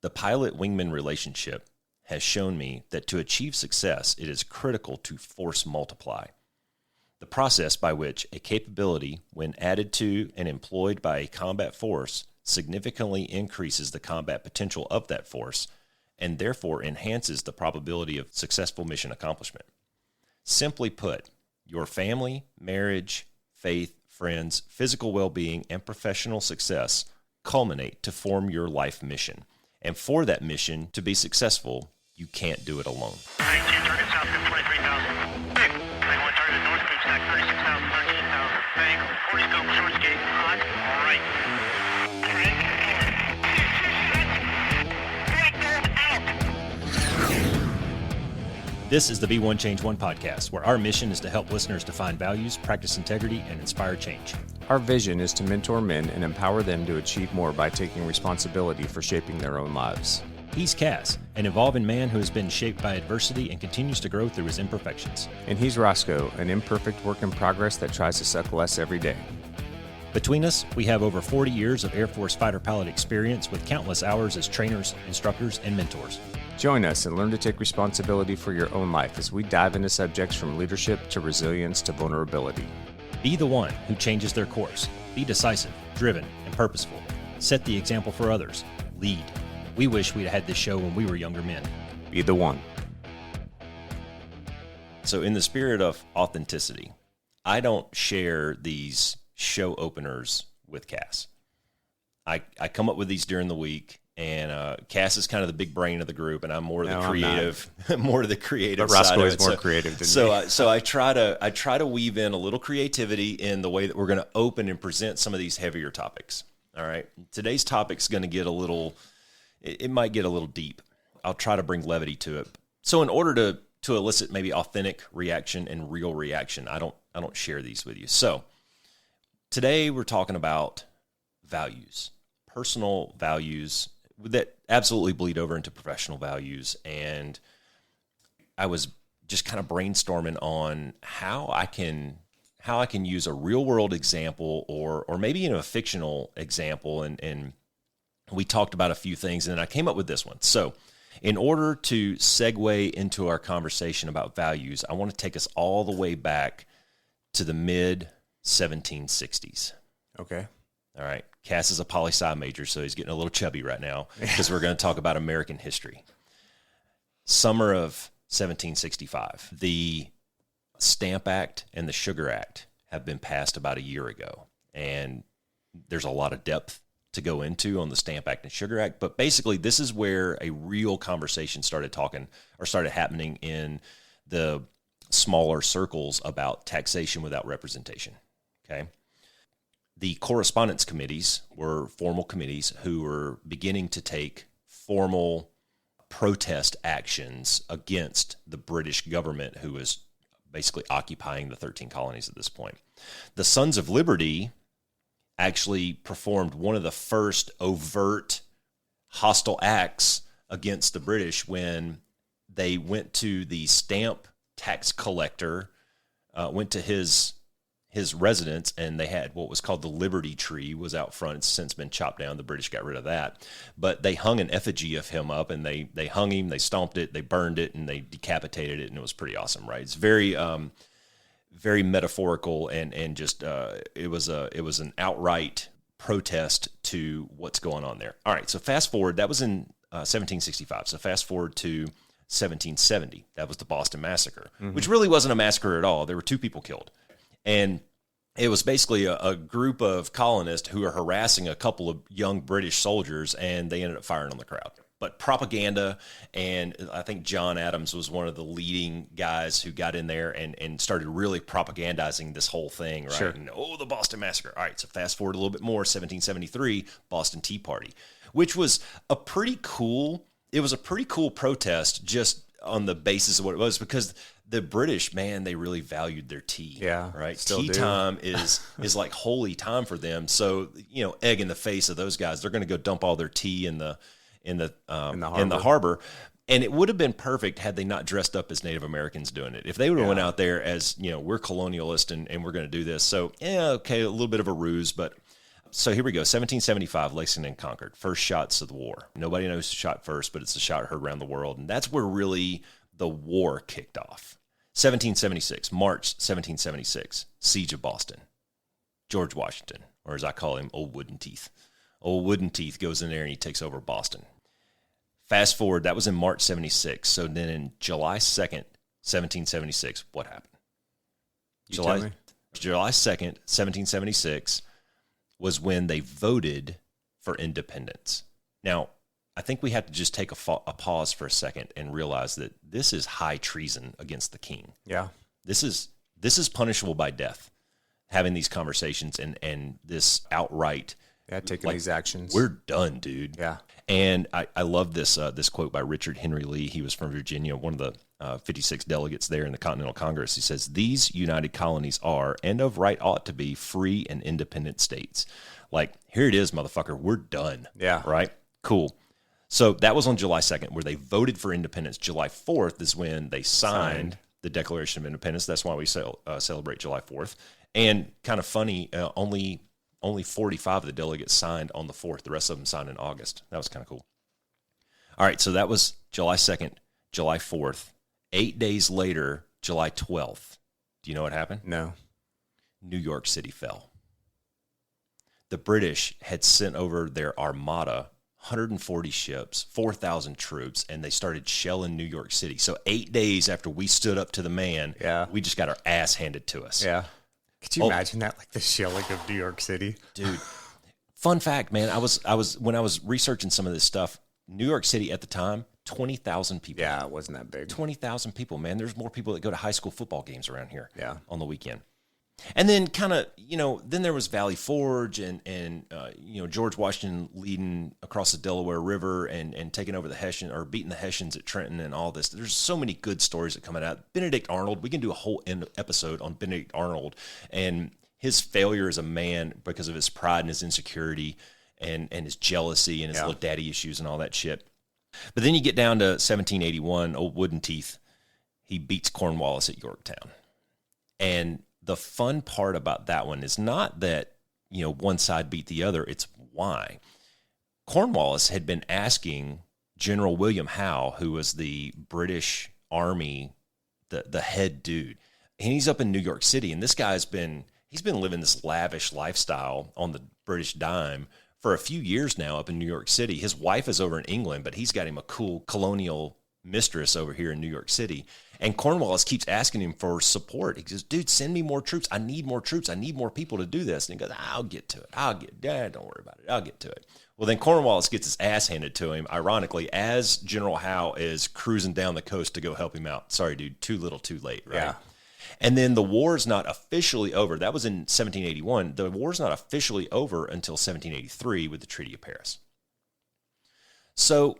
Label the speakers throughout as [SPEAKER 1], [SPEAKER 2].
[SPEAKER 1] The pilot-wingman relationship has shown me that to achieve success, it is critical to force multiply. The process by which a capability, when added to and employed by a combat force, significantly increases the combat potential of that force and therefore enhances the probability of successful mission accomplishment. Simply put, your family, marriage, faith, friends, physical well-being, and professional success culminate to form your life mission. And for that mission to be successful, you can't do it alone.
[SPEAKER 2] 19 target south, 23,000. Big. 21 target north, boom stack 36,000, 13,000. Bang. 40 scope, short skate, hot, right.
[SPEAKER 1] This is the Be One Change One podcast, where our mission is to help listeners define values, practice integrity, and inspire change.
[SPEAKER 3] Our vision is to mentor men and empower them to achieve more by taking responsibility for shaping their own lives.
[SPEAKER 1] He's CAS, an evolving man who has been shaped by adversity and continues to grow through his imperfections.
[SPEAKER 3] And he's Roscoe, an imperfect work in progress that tries to suck less every day.
[SPEAKER 1] Between us, we have over 40 years of Air Force fighter pilot experience with countless hours as trainers, instructors, and mentors.
[SPEAKER 3] Join us and learn to take responsibility for your own life as we dive into subjects from leadership to resilience to vulnerability.
[SPEAKER 1] Be the one who changes their course. Be decisive, driven, and purposeful. Set the example for others. Lead. We wish we'd had this show when we were younger men.
[SPEAKER 3] Be the one.
[SPEAKER 1] So in the spirit of authenticity, I don't share these show openers with CAS. I come up with these during the week. And CAS is kind of the big brain of the group, and I'm more of the creative, more of the creative
[SPEAKER 3] but Roscoe
[SPEAKER 1] side of it.
[SPEAKER 3] Is more creative than me.
[SPEAKER 1] So I try to weave in a little creativity in the way that we're going to open and present some of these heavier topics. All right, today's topic's going to get a little, it might get a little deep. I'll try to bring levity to it. So in order to elicit maybe authentic reaction and real reaction, I don't share these with you. So today we're talking about values, personal values that absolutely bleed over into professional values. And I was just kind of brainstorming on how I can use a real world example or maybe a fictional example. And we talked about a few things, and then I came up with this one. So in order to segue into our conversation about values, I want to take us all the way back to the mid 1760s.
[SPEAKER 3] Okay.
[SPEAKER 1] All right. CAS is a poli-sci major, so he's getting a little chubby right now because we're going to talk about American history. Summer of 1765. The Stamp Act and the Sugar Act have been passed about a year ago, and there's a lot of depth to go into on the Stamp Act and Sugar Act, but basically this is where a real conversation started happening in the smaller circles about taxation without representation, okay? The correspondence committees were formal committees who were beginning to take formal protest actions against the British government, who was basically occupying the 13 colonies at this point. The Sons of Liberty actually performed one of the first overt hostile acts against the British when they went to the stamp tax collector, went to his residence, and they had what was called the Liberty Tree was out front. It's since been chopped down. The British got rid of that. But they hung an effigy of him up, and they hung him, they stomped it, they burned it, and they decapitated it, and it was pretty awesome, right? It's very very metaphorical, and just it was an outright protest to what's going on there. All right, so fast forward. That was in 1765. So fast forward to 1770. That was the Boston Massacre, which really wasn't a massacre at all. There were 2 people killed. And it was basically a group of colonists who were harassing a couple of young British soldiers, and they ended up firing on the crowd. But propaganda, and I think John Adams was one of the leading guys who got in there and started really propagandizing this whole thing, right?
[SPEAKER 3] Sure.
[SPEAKER 1] And, the Boston Massacre. All right, so fast forward a little bit more, 1773, Boston Tea Party, which was a pretty cool protest just on the basis of what it was, because the British, man, they really valued their tea.
[SPEAKER 3] Yeah,
[SPEAKER 1] right.
[SPEAKER 3] Still
[SPEAKER 1] tea
[SPEAKER 3] do.
[SPEAKER 1] time is like holy time for them. So egg in the face of those guys. They're going to go dump all their tea in the harbor. And it would have been perfect had they not dressed up as Native Americans doing it. If they would have went out there as we're colonialist and we're going to do this. So okay, a little bit of a ruse, but So here we go. 1775, Lexington conquered. First shots of the war. Nobody knows who shot first, but it's a shot heard around the world. And that's where really the war kicked off. 1776, March 1776, Siege of Boston. George Washington, or as I call him, Old Wooden Teeth. Old Wooden Teeth goes in there and he takes over Boston. Fast forward, that was in March 76. So then in July 2nd, 1776, what happened? July 2nd, 1776 was when they voted for independence. Now, I think we have to just take a pause for a second and realize that this is high treason against the king.
[SPEAKER 3] Yeah.
[SPEAKER 1] This is punishable by death, having these conversations and this outright.
[SPEAKER 3] Yeah, taking these actions.
[SPEAKER 1] We're done, dude.
[SPEAKER 3] Yeah.
[SPEAKER 1] And I love this this quote by Richard Henry Lee. He was from Virginia, one of the 56 delegates there in the Continental Congress. He says, "These united colonies are, and of right ought to be, free and independent states." Like, here it is, motherfucker. We're done.
[SPEAKER 3] Yeah.
[SPEAKER 1] Right? Cool. So that was on July 2nd, where they voted for independence. July 4th is when they signed the Declaration of Independence. That's why we celebrate July 4th. And kind of funny, only 45 of the delegates signed on the 4th. The rest of them signed in August. That was kind of cool. All right, so that was July 2nd, July 4th. 8 days later, July 12th. Do you know what happened?
[SPEAKER 3] No.
[SPEAKER 1] New York City fell. The British had sent over their armada, 140 ships, 4,000 troops, and they started shelling New York City. So 8 days after we stood up to the man, we just got our ass handed to us.
[SPEAKER 3] Yeah. Could you imagine that, like the shelling of New York City?
[SPEAKER 1] Dude, fun fact, man, I was when I was researching some of this stuff, New York City at the time, 20,000 people.
[SPEAKER 3] Yeah, it wasn't that big.
[SPEAKER 1] 20,000 people, man. There's more people that go to high school football games around here on the weekend. And then kind of, then there was Valley Forge and George Washington leading across the Delaware River and taking over the Hessians, or beating the Hessians at Trenton and all this. There's so many good stories that come out. Benedict Arnold, we can do a whole episode on Benedict Arnold and his failure as a man because of his pride and his insecurity and his jealousy and his little daddy issues and all that shit. But then you get down to 1781, Old Wooden Teeth. He beats Cornwallis at Yorktown. And the fun part about that one is not that, one side beat the other. It's why. Cornwallis had been asking General William Howe, who was the British Army, the head dude. And he's up in New York City. And this guy's he's been living this lavish lifestyle on the British dime for a few years now up in New York City. His wife is over in England, but he's got him a cool colonial mistress over here in New York City. And Cornwallis keeps asking him for support. He says, dude, send me more troops. I need more troops. I need more people to do this. And he goes, I'll get to it. Don't worry about it. I'll get to it. Well, then Cornwallis gets his ass handed to him, ironically, as General Howe is cruising down the coast to go help him out. Sorry, dude, too little, too late, right?
[SPEAKER 3] Yeah.
[SPEAKER 1] And then the war's not officially over. That was in 1781. The war's not officially over until 1783 with the Treaty of Paris. So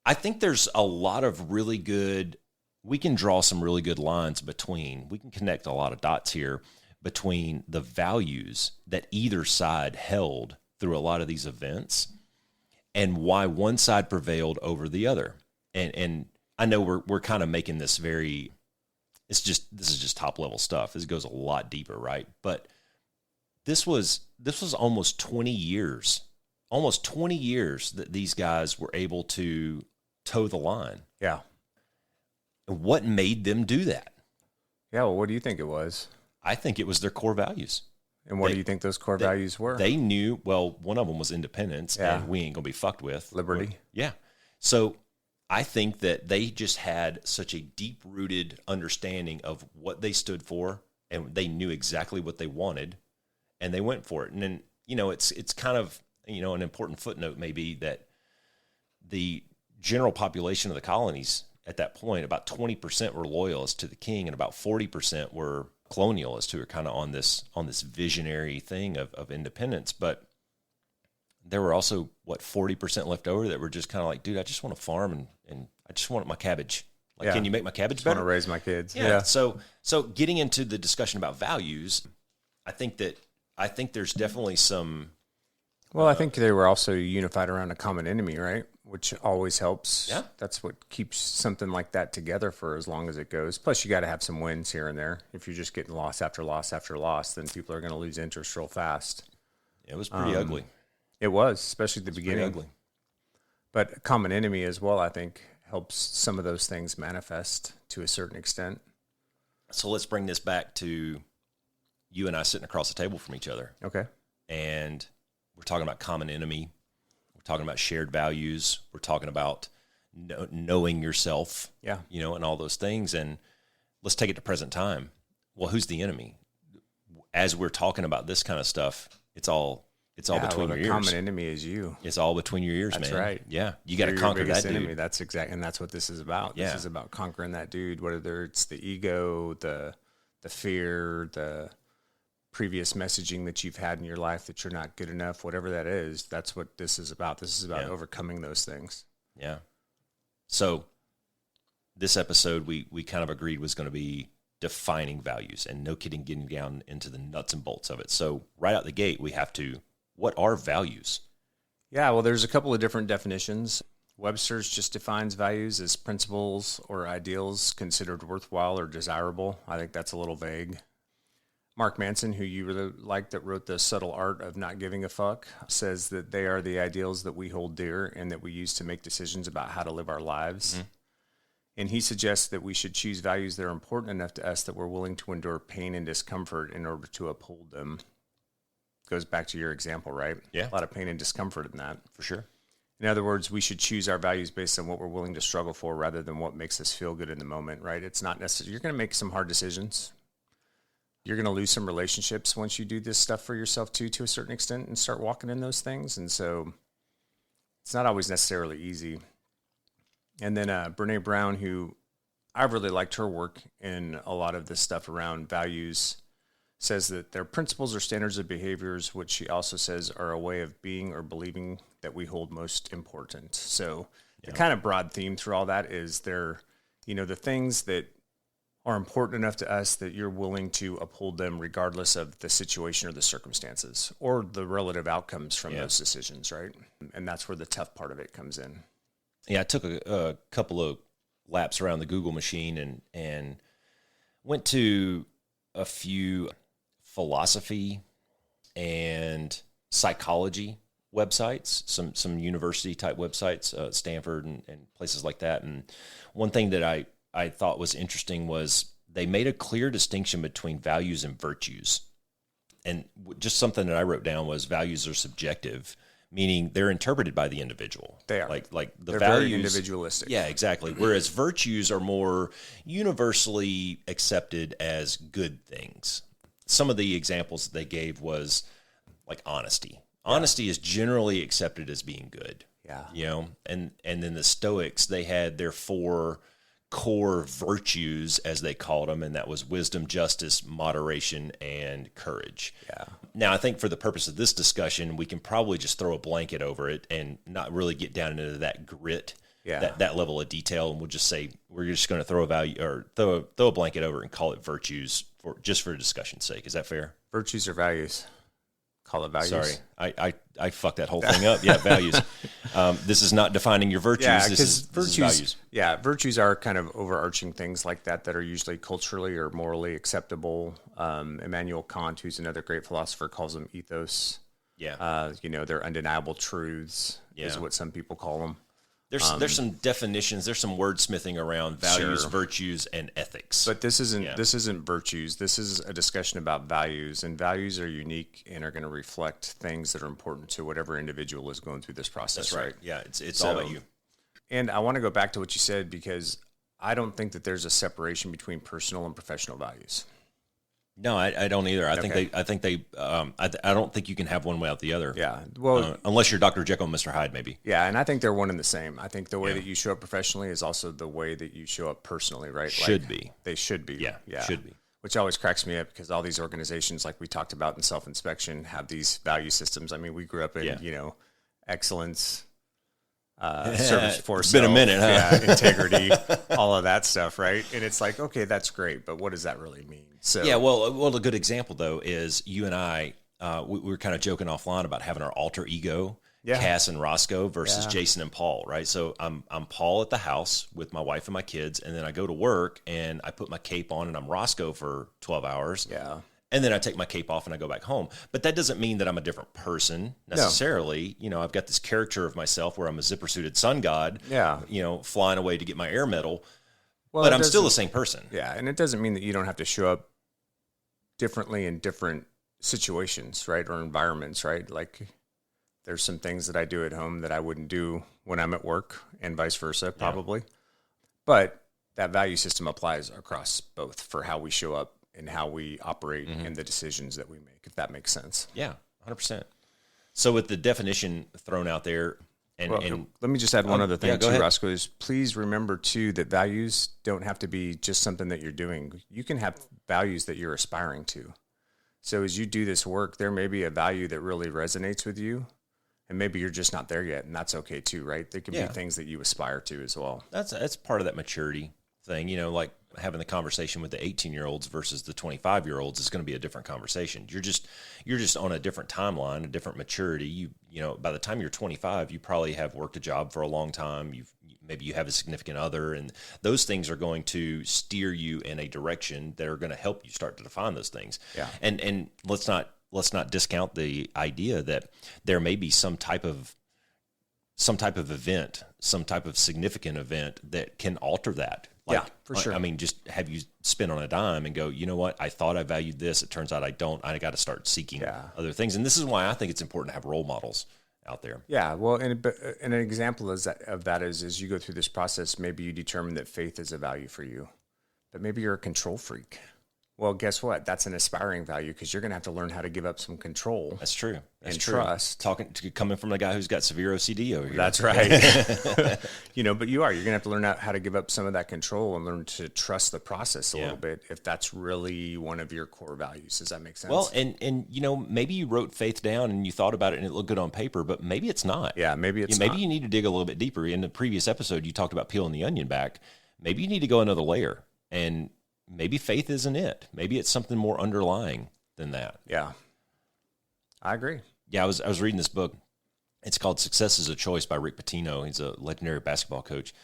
[SPEAKER 1] I think there's a lot of really good, we can draw some really good lines between, we can connect a lot of dots here between the values that either side held through a lot of these events and why one side prevailed over the other. And I know we're kind of making this very, this is just top level stuff. This goes a lot deeper, right? But this was almost 20 years that these guys were able to toe the line.
[SPEAKER 3] Yeah.
[SPEAKER 1] What made them do that?
[SPEAKER 3] Yeah, well, what do you think it was?
[SPEAKER 1] I think it was their core values.
[SPEAKER 3] And what do you think those core values were?
[SPEAKER 1] They knew, well, one of them was independence, and we ain't going to be fucked with.
[SPEAKER 3] Liberty.
[SPEAKER 1] Yeah. So I think that they just had such a deep-rooted understanding of what they stood for, and they knew exactly what they wanted, and they went for it. And then, it's kind of, an important footnote maybe that the general population of the colonies at that point, about 20% were loyalists to the king, and about 40% were colonialists who are kind of on this visionary thing of independence. But there were also 40% left over that were just kind of like, dude, I just want to farm and I just want my cabbage. Like, can you make my cabbage better?
[SPEAKER 3] I want to raise my kids.
[SPEAKER 1] Yeah. So getting into the discussion about values, I think there's definitely some.
[SPEAKER 3] Well, I think they were also unified around a common enemy, right? Which always helps.
[SPEAKER 1] Yeah.
[SPEAKER 3] That's what keeps something like that together for as long as it goes. Plus, you got to have some wins here and there. If you're just getting loss after loss after loss, then people are going to lose interest real fast.
[SPEAKER 1] It was pretty ugly.
[SPEAKER 3] It was, especially at the
[SPEAKER 1] Pretty
[SPEAKER 3] beginning.
[SPEAKER 1] ugly.
[SPEAKER 3] But a common enemy as well, I think, helps some of those things manifest to a certain extent.
[SPEAKER 1] So let's bring this back to you and I sitting across the table from each other.
[SPEAKER 3] Okay.
[SPEAKER 1] And we're talking about common enemy. We're talking about shared values. We're talking about knowing yourself,
[SPEAKER 3] Yeah.
[SPEAKER 1] and all those things. And let's take it to present time. Well, who's the enemy? As we're talking about this kind of stuff, it's all between your
[SPEAKER 3] the
[SPEAKER 1] ears.
[SPEAKER 3] common enemy is you.
[SPEAKER 1] It's all between your ears,
[SPEAKER 3] That's
[SPEAKER 1] man.
[SPEAKER 3] right.
[SPEAKER 1] Yeah, you got to
[SPEAKER 3] You're your
[SPEAKER 1] conquer
[SPEAKER 3] biggest
[SPEAKER 1] that dude.
[SPEAKER 3] enemy. That's exact, and that's what this is about.
[SPEAKER 1] Yeah.
[SPEAKER 3] This is about conquering that dude. Whether it's the ego, the fear, the previous messaging that you've had in your life that you're not good enough, whatever that is. That's what this is about. This is about overcoming those things.
[SPEAKER 1] Yeah. So this episode, we kind of agreed was going to be defining values, and no kidding, getting down into the nuts and bolts of it. So right out the gate, we have to, what are values?
[SPEAKER 3] Yeah, well, there's a couple of different definitions. Webster's just defines values as principles or ideals considered worthwhile or desirable. I think that's a little vague. Mark Manson, who you really like, that wrote The Subtle Art of Not Giving a Fuck, says that they are the ideals that we hold dear and that we use to make decisions about how to live our lives. Mm-hmm. And he suggests that we should choose values that are important enough to us that we're willing to endure pain and discomfort in order to uphold them. Goes back to your example, right?
[SPEAKER 1] Yeah.
[SPEAKER 3] A lot of pain and discomfort in that.
[SPEAKER 1] For sure.
[SPEAKER 3] In other words, we should choose our values based on what we're willing to struggle for rather than what makes us feel good in the moment, right? It's not necessarily, you're going to make some hard decisions. You're going to lose some relationships once you do this stuff for yourself too, to a certain extent, and start walking in those things. And so it's not always necessarily easy. And then Brene Brown, who I've really liked her work in a lot of this stuff around values, says that they're principles or standards of behaviors, which she also says are a way of being or believing that we hold most important. So the kind of broad theme through all that is they're, the things that are important enough to us that you're willing to uphold them regardless of the situation or the circumstances or the relative outcomes from those decisions, right? And that's where the tough part of it comes in.
[SPEAKER 1] Yeah, I took a couple of laps around the Google machine and went to a few philosophy and psychology websites, some university type websites, Stanford and places like that. And one thing that I thought was interesting was they made a clear distinction between values and virtues. And just something that I wrote down was values are subjective, meaning they're interpreted by the individual.
[SPEAKER 3] They are.
[SPEAKER 1] Like the
[SPEAKER 3] They're
[SPEAKER 1] values,
[SPEAKER 3] very individualistic.
[SPEAKER 1] Yeah, exactly. Whereas virtues are more universally accepted as good things. Some of the examples that they gave was like honesty. Honesty is generally accepted as being good.
[SPEAKER 3] Yeah.
[SPEAKER 1] And then the Stoics, they had their 4 core virtues, as they called them, and that was wisdom, justice, moderation, and courage.
[SPEAKER 3] Yeah.
[SPEAKER 1] Now, I think for the purpose of this discussion, we can probably just throw a blanket over it and not really get down into that grit, that level of detail, and we'll just say we're just going to throw a value or throw a blanket over it and call it virtues for discussion's sake. Is that fair?
[SPEAKER 3] Virtues or values? Call it values.
[SPEAKER 1] Sorry, I fucked that whole thing up. Yeah, values. This is not defining your virtues.
[SPEAKER 3] Yeah,
[SPEAKER 1] this is values.
[SPEAKER 3] Yeah, virtues are kind of overarching things like that are usually culturally or morally acceptable. Immanuel Kant, who's another great philosopher, calls them ethos.
[SPEAKER 1] Yeah.
[SPEAKER 3] They're undeniable truths is what some people call them.
[SPEAKER 1] There's some definitions. There's some wordsmithing around values, virtues, and ethics.
[SPEAKER 3] But this isn't virtues. This is a discussion about values, and values are unique and are going to reflect things that are important to whatever individual is going through this process.
[SPEAKER 1] That's right. Yeah, it's all about you.
[SPEAKER 3] And I want to go back to what you said because I don't think that there's a separation between personal and professional values.
[SPEAKER 1] No, I don't either. I don't think you can have one without the other.
[SPEAKER 3] Yeah. Well,
[SPEAKER 1] unless you're Dr. Jekyll and Mr. Hyde, maybe.
[SPEAKER 3] Yeah. And I think they're one and the same. I think the way that you show up professionally is also the way that you show up personally, right?
[SPEAKER 1] Should be.
[SPEAKER 3] They should be.
[SPEAKER 1] Yeah. Should be.
[SPEAKER 3] Which always cracks me up because all these organizations, like we talked about in self-inspection, have these value systems. I mean, we grew up in, excellence, service for
[SPEAKER 1] it's been a minute, huh?
[SPEAKER 3] Yeah, integrity, all of that stuff, right? And it's like, okay, that's great, but what does that really mean? So
[SPEAKER 1] yeah, well, a good example though is you and I. We were kind of joking offline about having our alter ego, CAS and Roscoe versus Jason and Paul, right? So I'm Paul at the house with my wife and my kids, and then I go to work and I put my cape on and I'm Roscoe for 12 hours.
[SPEAKER 3] Yeah.
[SPEAKER 1] And then I take my cape off and I go back home. But that doesn't mean that I'm a different person necessarily. You know, I've got this character of myself where I'm a zipper-suited sun god, you know, flying away to get my air medal. Well, but I'm still the same person.
[SPEAKER 3] Yeah, and it doesn't mean that you don't have to show up differently in different situations, right, or environments, right? Like there's some things that I do at home that I wouldn't do when I'm at work and vice versa, probably. Yeah. But that value system applies across both for how we show up and how we operate and the decisions that we make, if that makes sense.
[SPEAKER 1] Yeah, 100%. So with the definition thrown out there, and
[SPEAKER 3] let me just add one other thing too, Roscoe, is please remember too that values don't have to be just something that you're doing. You can have values that you're aspiring to. So as you do this work, there may be a value that really resonates with you, and maybe you're just not there yet, and that's okay too, right? There can be things that you aspire to as well.
[SPEAKER 1] That's part of that maturity thing, you know, like having the conversation with the 18-year-olds versus the 25-year-olds is going to be a different conversation. You're just on a different timeline, a different maturity. You know, by the time you're 25, you probably have worked a job for a long time. Maybe you have a significant other, and those things are going to steer you in a direction that are going to help you start to define those things.
[SPEAKER 3] Yeah.
[SPEAKER 1] And let's not discount the idea that there may be some type of event, some type of significant event that can alter that.
[SPEAKER 3] Like, yeah, for sure.
[SPEAKER 1] I mean, just have you spin on a dime and go, you know what? I thought I valued this. It turns out I don't. I got to start seeking other things. And this is why I think it's important to have role models out there.
[SPEAKER 3] Yeah. Well, and an example of that is as you go through this process, maybe you determine that faith is a value for you, but maybe you're a control freak. Well, guess what? That's an aspiring value because you're going to have to learn how to give up some control.
[SPEAKER 1] That's true. That's
[SPEAKER 3] and
[SPEAKER 1] true.
[SPEAKER 3] Trust.
[SPEAKER 1] Coming from the guy who's got severe OCD over here.
[SPEAKER 3] That's right. You know, but you're going to have to learn how to give up some of that control and learn to trust the process a little bit if that's really one of your core values. Does that make sense?
[SPEAKER 1] Well, and you know, maybe you wrote faith down and you thought about it and it looked good on paper, but maybe it's not.
[SPEAKER 3] Yeah, maybe it's not.
[SPEAKER 1] Maybe you need to dig a little bit deeper. In the previous episode, you talked about peeling the onion back. Maybe you need to go another layer, and maybe faith isn't it. Maybe it's something more underlying than that.
[SPEAKER 3] Yeah, I agree.
[SPEAKER 1] Yeah, I was reading this book. It's called Success is a Choice by Rick Pitino. He's a legendary basketball coach.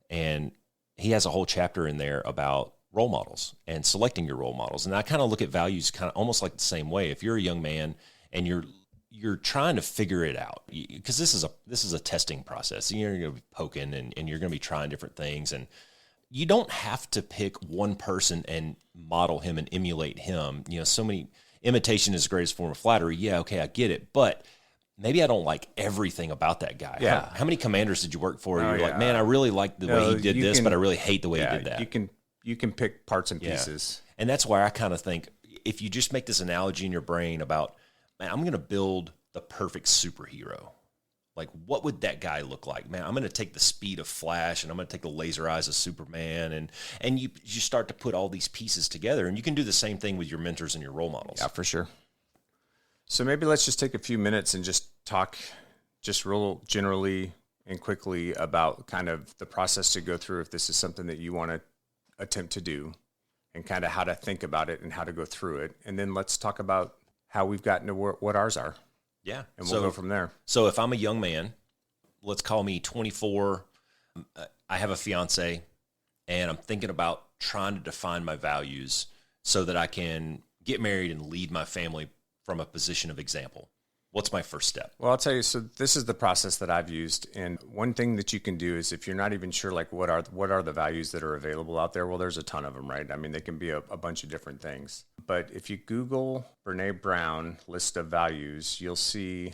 [SPEAKER 1] And he has a whole chapter in there about role models and selecting your role models. And I kind of look at values kind of almost like the same way. If you're a young man and you're trying to figure it out, because this is a testing process. You're going to be poking and you're going to be trying different things. And you don't have to pick one person and model him and emulate him. You know, so many imitation is the greatest form of flattery. Yeah, okay, I get it. But maybe I don't like everything about that guy.
[SPEAKER 3] Yeah.
[SPEAKER 1] How many commanders did you work for? You're like, man, I really like the way he did this, but I really hate the way he did that.
[SPEAKER 3] You can pick parts and pieces.
[SPEAKER 1] And that's why I kind of think if you just make this analogy in your brain about, man, I'm going to build the perfect superhero. Like, what would that guy look like? Man, I'm going to take the speed of Flash, and I'm going to take the laser eyes of Superman, and you start to put all these pieces together, and you can do the same thing with your mentors and your role models.
[SPEAKER 3] Yeah, for sure. So maybe let's just take a few minutes and just talk just real generally and quickly about kind of the process to go through if this is something that you want to attempt to do, and kind of how to think about it and how to go through it. And then let's talk about how we've gotten to what ours are.
[SPEAKER 1] Yeah.
[SPEAKER 3] And we'll go from there.
[SPEAKER 1] So if I'm a young man, let's call me 24, I have a fiance, and I'm thinking about trying to define my values so that I can get married and lead my family from a position of example. What's my first step?
[SPEAKER 3] Well, I'll tell you, so this is the process that I've used. And one thing that you can do is if you're not even sure, like, what are the values that are available out there? Well, there's a ton of them, right? I mean, they can be a bunch of different things. But if you Google Brene Brown list of values, you'll see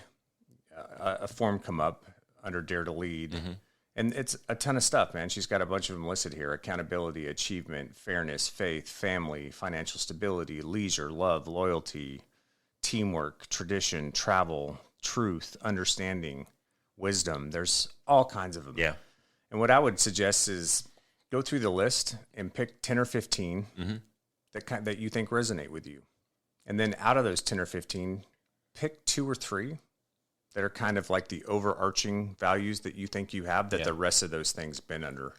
[SPEAKER 3] a form come up under Dare to Lead. Mm-hmm. And it's a ton of stuff, man. She's got a bunch of them listed here: accountability, achievement, fairness, faith, family, financial stability, leisure, love, loyalty, teamwork, tradition, travel, truth, understanding, wisdom. There's all kinds of them.
[SPEAKER 1] Yeah.
[SPEAKER 3] And what I would suggest is go through the list and pick 10 or 15 that you think resonate with you. And then out of those 10 or 15, pick 2 or 3 that are kind of like the overarching values that you think you have that the rest of those things been under.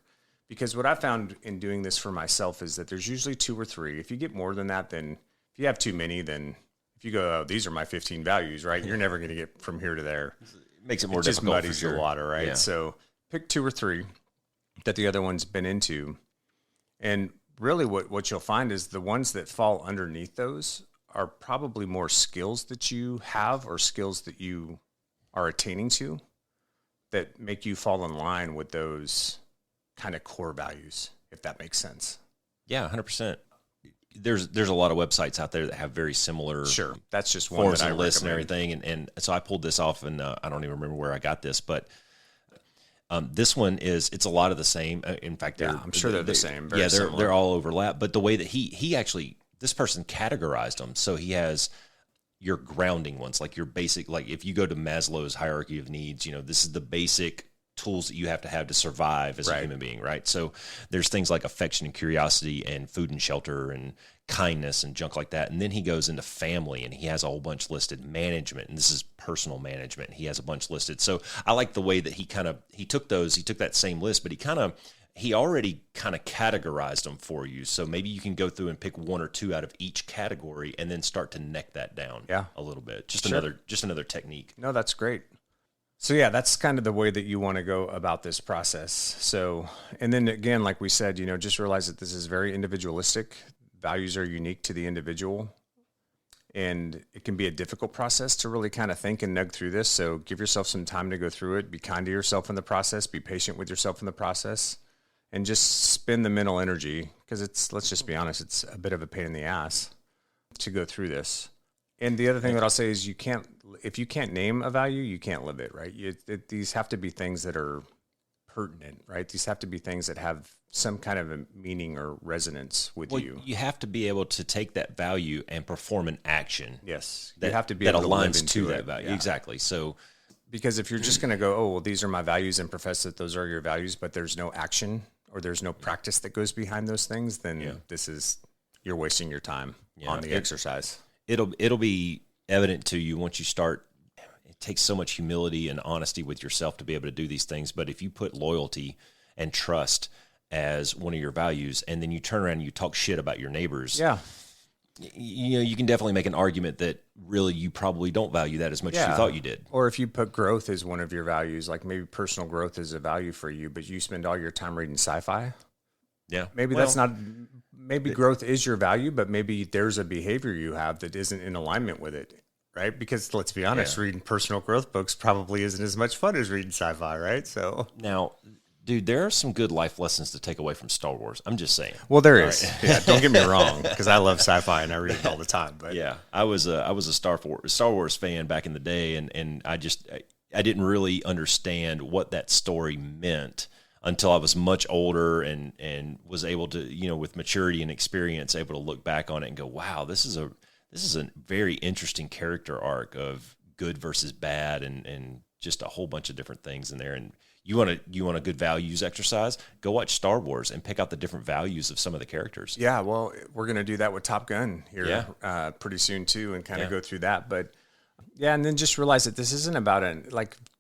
[SPEAKER 3] Because what I found in doing this for myself is that there's usually 2 or 3. If you get more than that, then if you have too many, then if you go, oh, these are my 15 values, right? You're never going to get from here to there.
[SPEAKER 1] It makes it more
[SPEAKER 3] just
[SPEAKER 1] difficult.
[SPEAKER 3] Muddies the water, right?
[SPEAKER 1] Yeah.
[SPEAKER 3] So pick 2 or 3 that the other one's been into. And really what you'll find is the ones that fall underneath those are probably more skills that you have or skills that you are attaining to that make you fall in line with those kind of core values, if that makes sense.
[SPEAKER 1] Yeah, 100%. There's a lot of websites out there that have very similar
[SPEAKER 3] Sure. That's just one
[SPEAKER 1] forms
[SPEAKER 3] that I
[SPEAKER 1] and lists and
[SPEAKER 3] recommend.
[SPEAKER 1] everything. And so I pulled this off, and I don't even remember where I got this, but this one it's a lot of the same. In fact,
[SPEAKER 3] I'm sure they're the same. Very similar.
[SPEAKER 1] they're all overlap. But the way that he actually, this person categorized them. So he has your grounding ones, like your basic, like if you go to Maslow's hierarchy of needs, this is the basic tools that you have to survive as a human being, right? So there's things like affection and curiosity and food and shelter and kindness and junk like that. And then he goes into family, and he has a whole bunch listed. Management, and this is personal management. He has a bunch listed. So I like the way that he took that same list, but he already kind of categorized them for you. So maybe you can go through and pick one or two out of each category and then start to neck that down a little bit. Just another technique.
[SPEAKER 3] No, that's great. So yeah, that's kind of the way that you want to go about this process. So, and then again, like we said, just realize that this is very individualistic. Values are unique to the individual, and it can be a difficult process to really kind of think and nug through this. So give yourself some time to go through it. Be kind to yourself in the process. Be patient with yourself in the process, and just spend the mental energy, because let's just be honest, it's a bit of a pain in the ass to go through this. And the other thing that I'll say is if you can't name a value, you can't live it, right? These have to be things that are pertinent, right? These have to be things that have some kind of a meaning or resonance with you.
[SPEAKER 1] You have to be able to take that value and perform an action.
[SPEAKER 3] Yes.
[SPEAKER 1] You
[SPEAKER 3] have to be
[SPEAKER 1] that
[SPEAKER 3] able
[SPEAKER 1] aligns
[SPEAKER 3] to
[SPEAKER 1] that value. Yeah. Exactly. So,
[SPEAKER 3] because if you're just going to go, oh, well, these are my values and profess that those are your values, but there's no action or there's no practice that goes behind those things, then you're wasting your time on the exercise.
[SPEAKER 1] It'll be evident to you once you start. It takes so much humility and honesty with yourself to be able to do these things. But if you put loyalty and trust as one of your values, and then you turn around and you talk shit about your neighbors, you can definitely make an argument that really you probably don't value that as much as you thought you did.
[SPEAKER 3] Or if you put growth as one of your values, like maybe personal growth is a value for you, but you spend all your time reading sci-fi.
[SPEAKER 1] Yeah.
[SPEAKER 3] Maybe that's not, maybe growth is your value, but maybe there's a behavior you have that isn't in alignment with it, right? Because let's be honest, reading personal growth books probably isn't as much fun as reading sci-fi, right? So
[SPEAKER 1] now, dude, there are some good life lessons to take away from Star Wars. I'm just saying.
[SPEAKER 3] Well, there is. Right. Yeah, don't get me wrong, because I love sci-fi and I read it all the time. But
[SPEAKER 1] yeah, I was a Star Wars fan back in the day, and I didn't really understand what that story meant until I was much older and was able to, with maturity and experience, able to look back on it and go, wow, this is a very interesting character arc of good versus bad and just a whole bunch of different things in there. And you want a good values exercise, go watch Star Wars and pick out the different values of some of the characters.
[SPEAKER 3] Yeah, well, we're going to do that with Top Gun here pretty soon too, and kind of go through that. But yeah, and then just realize that this isn't about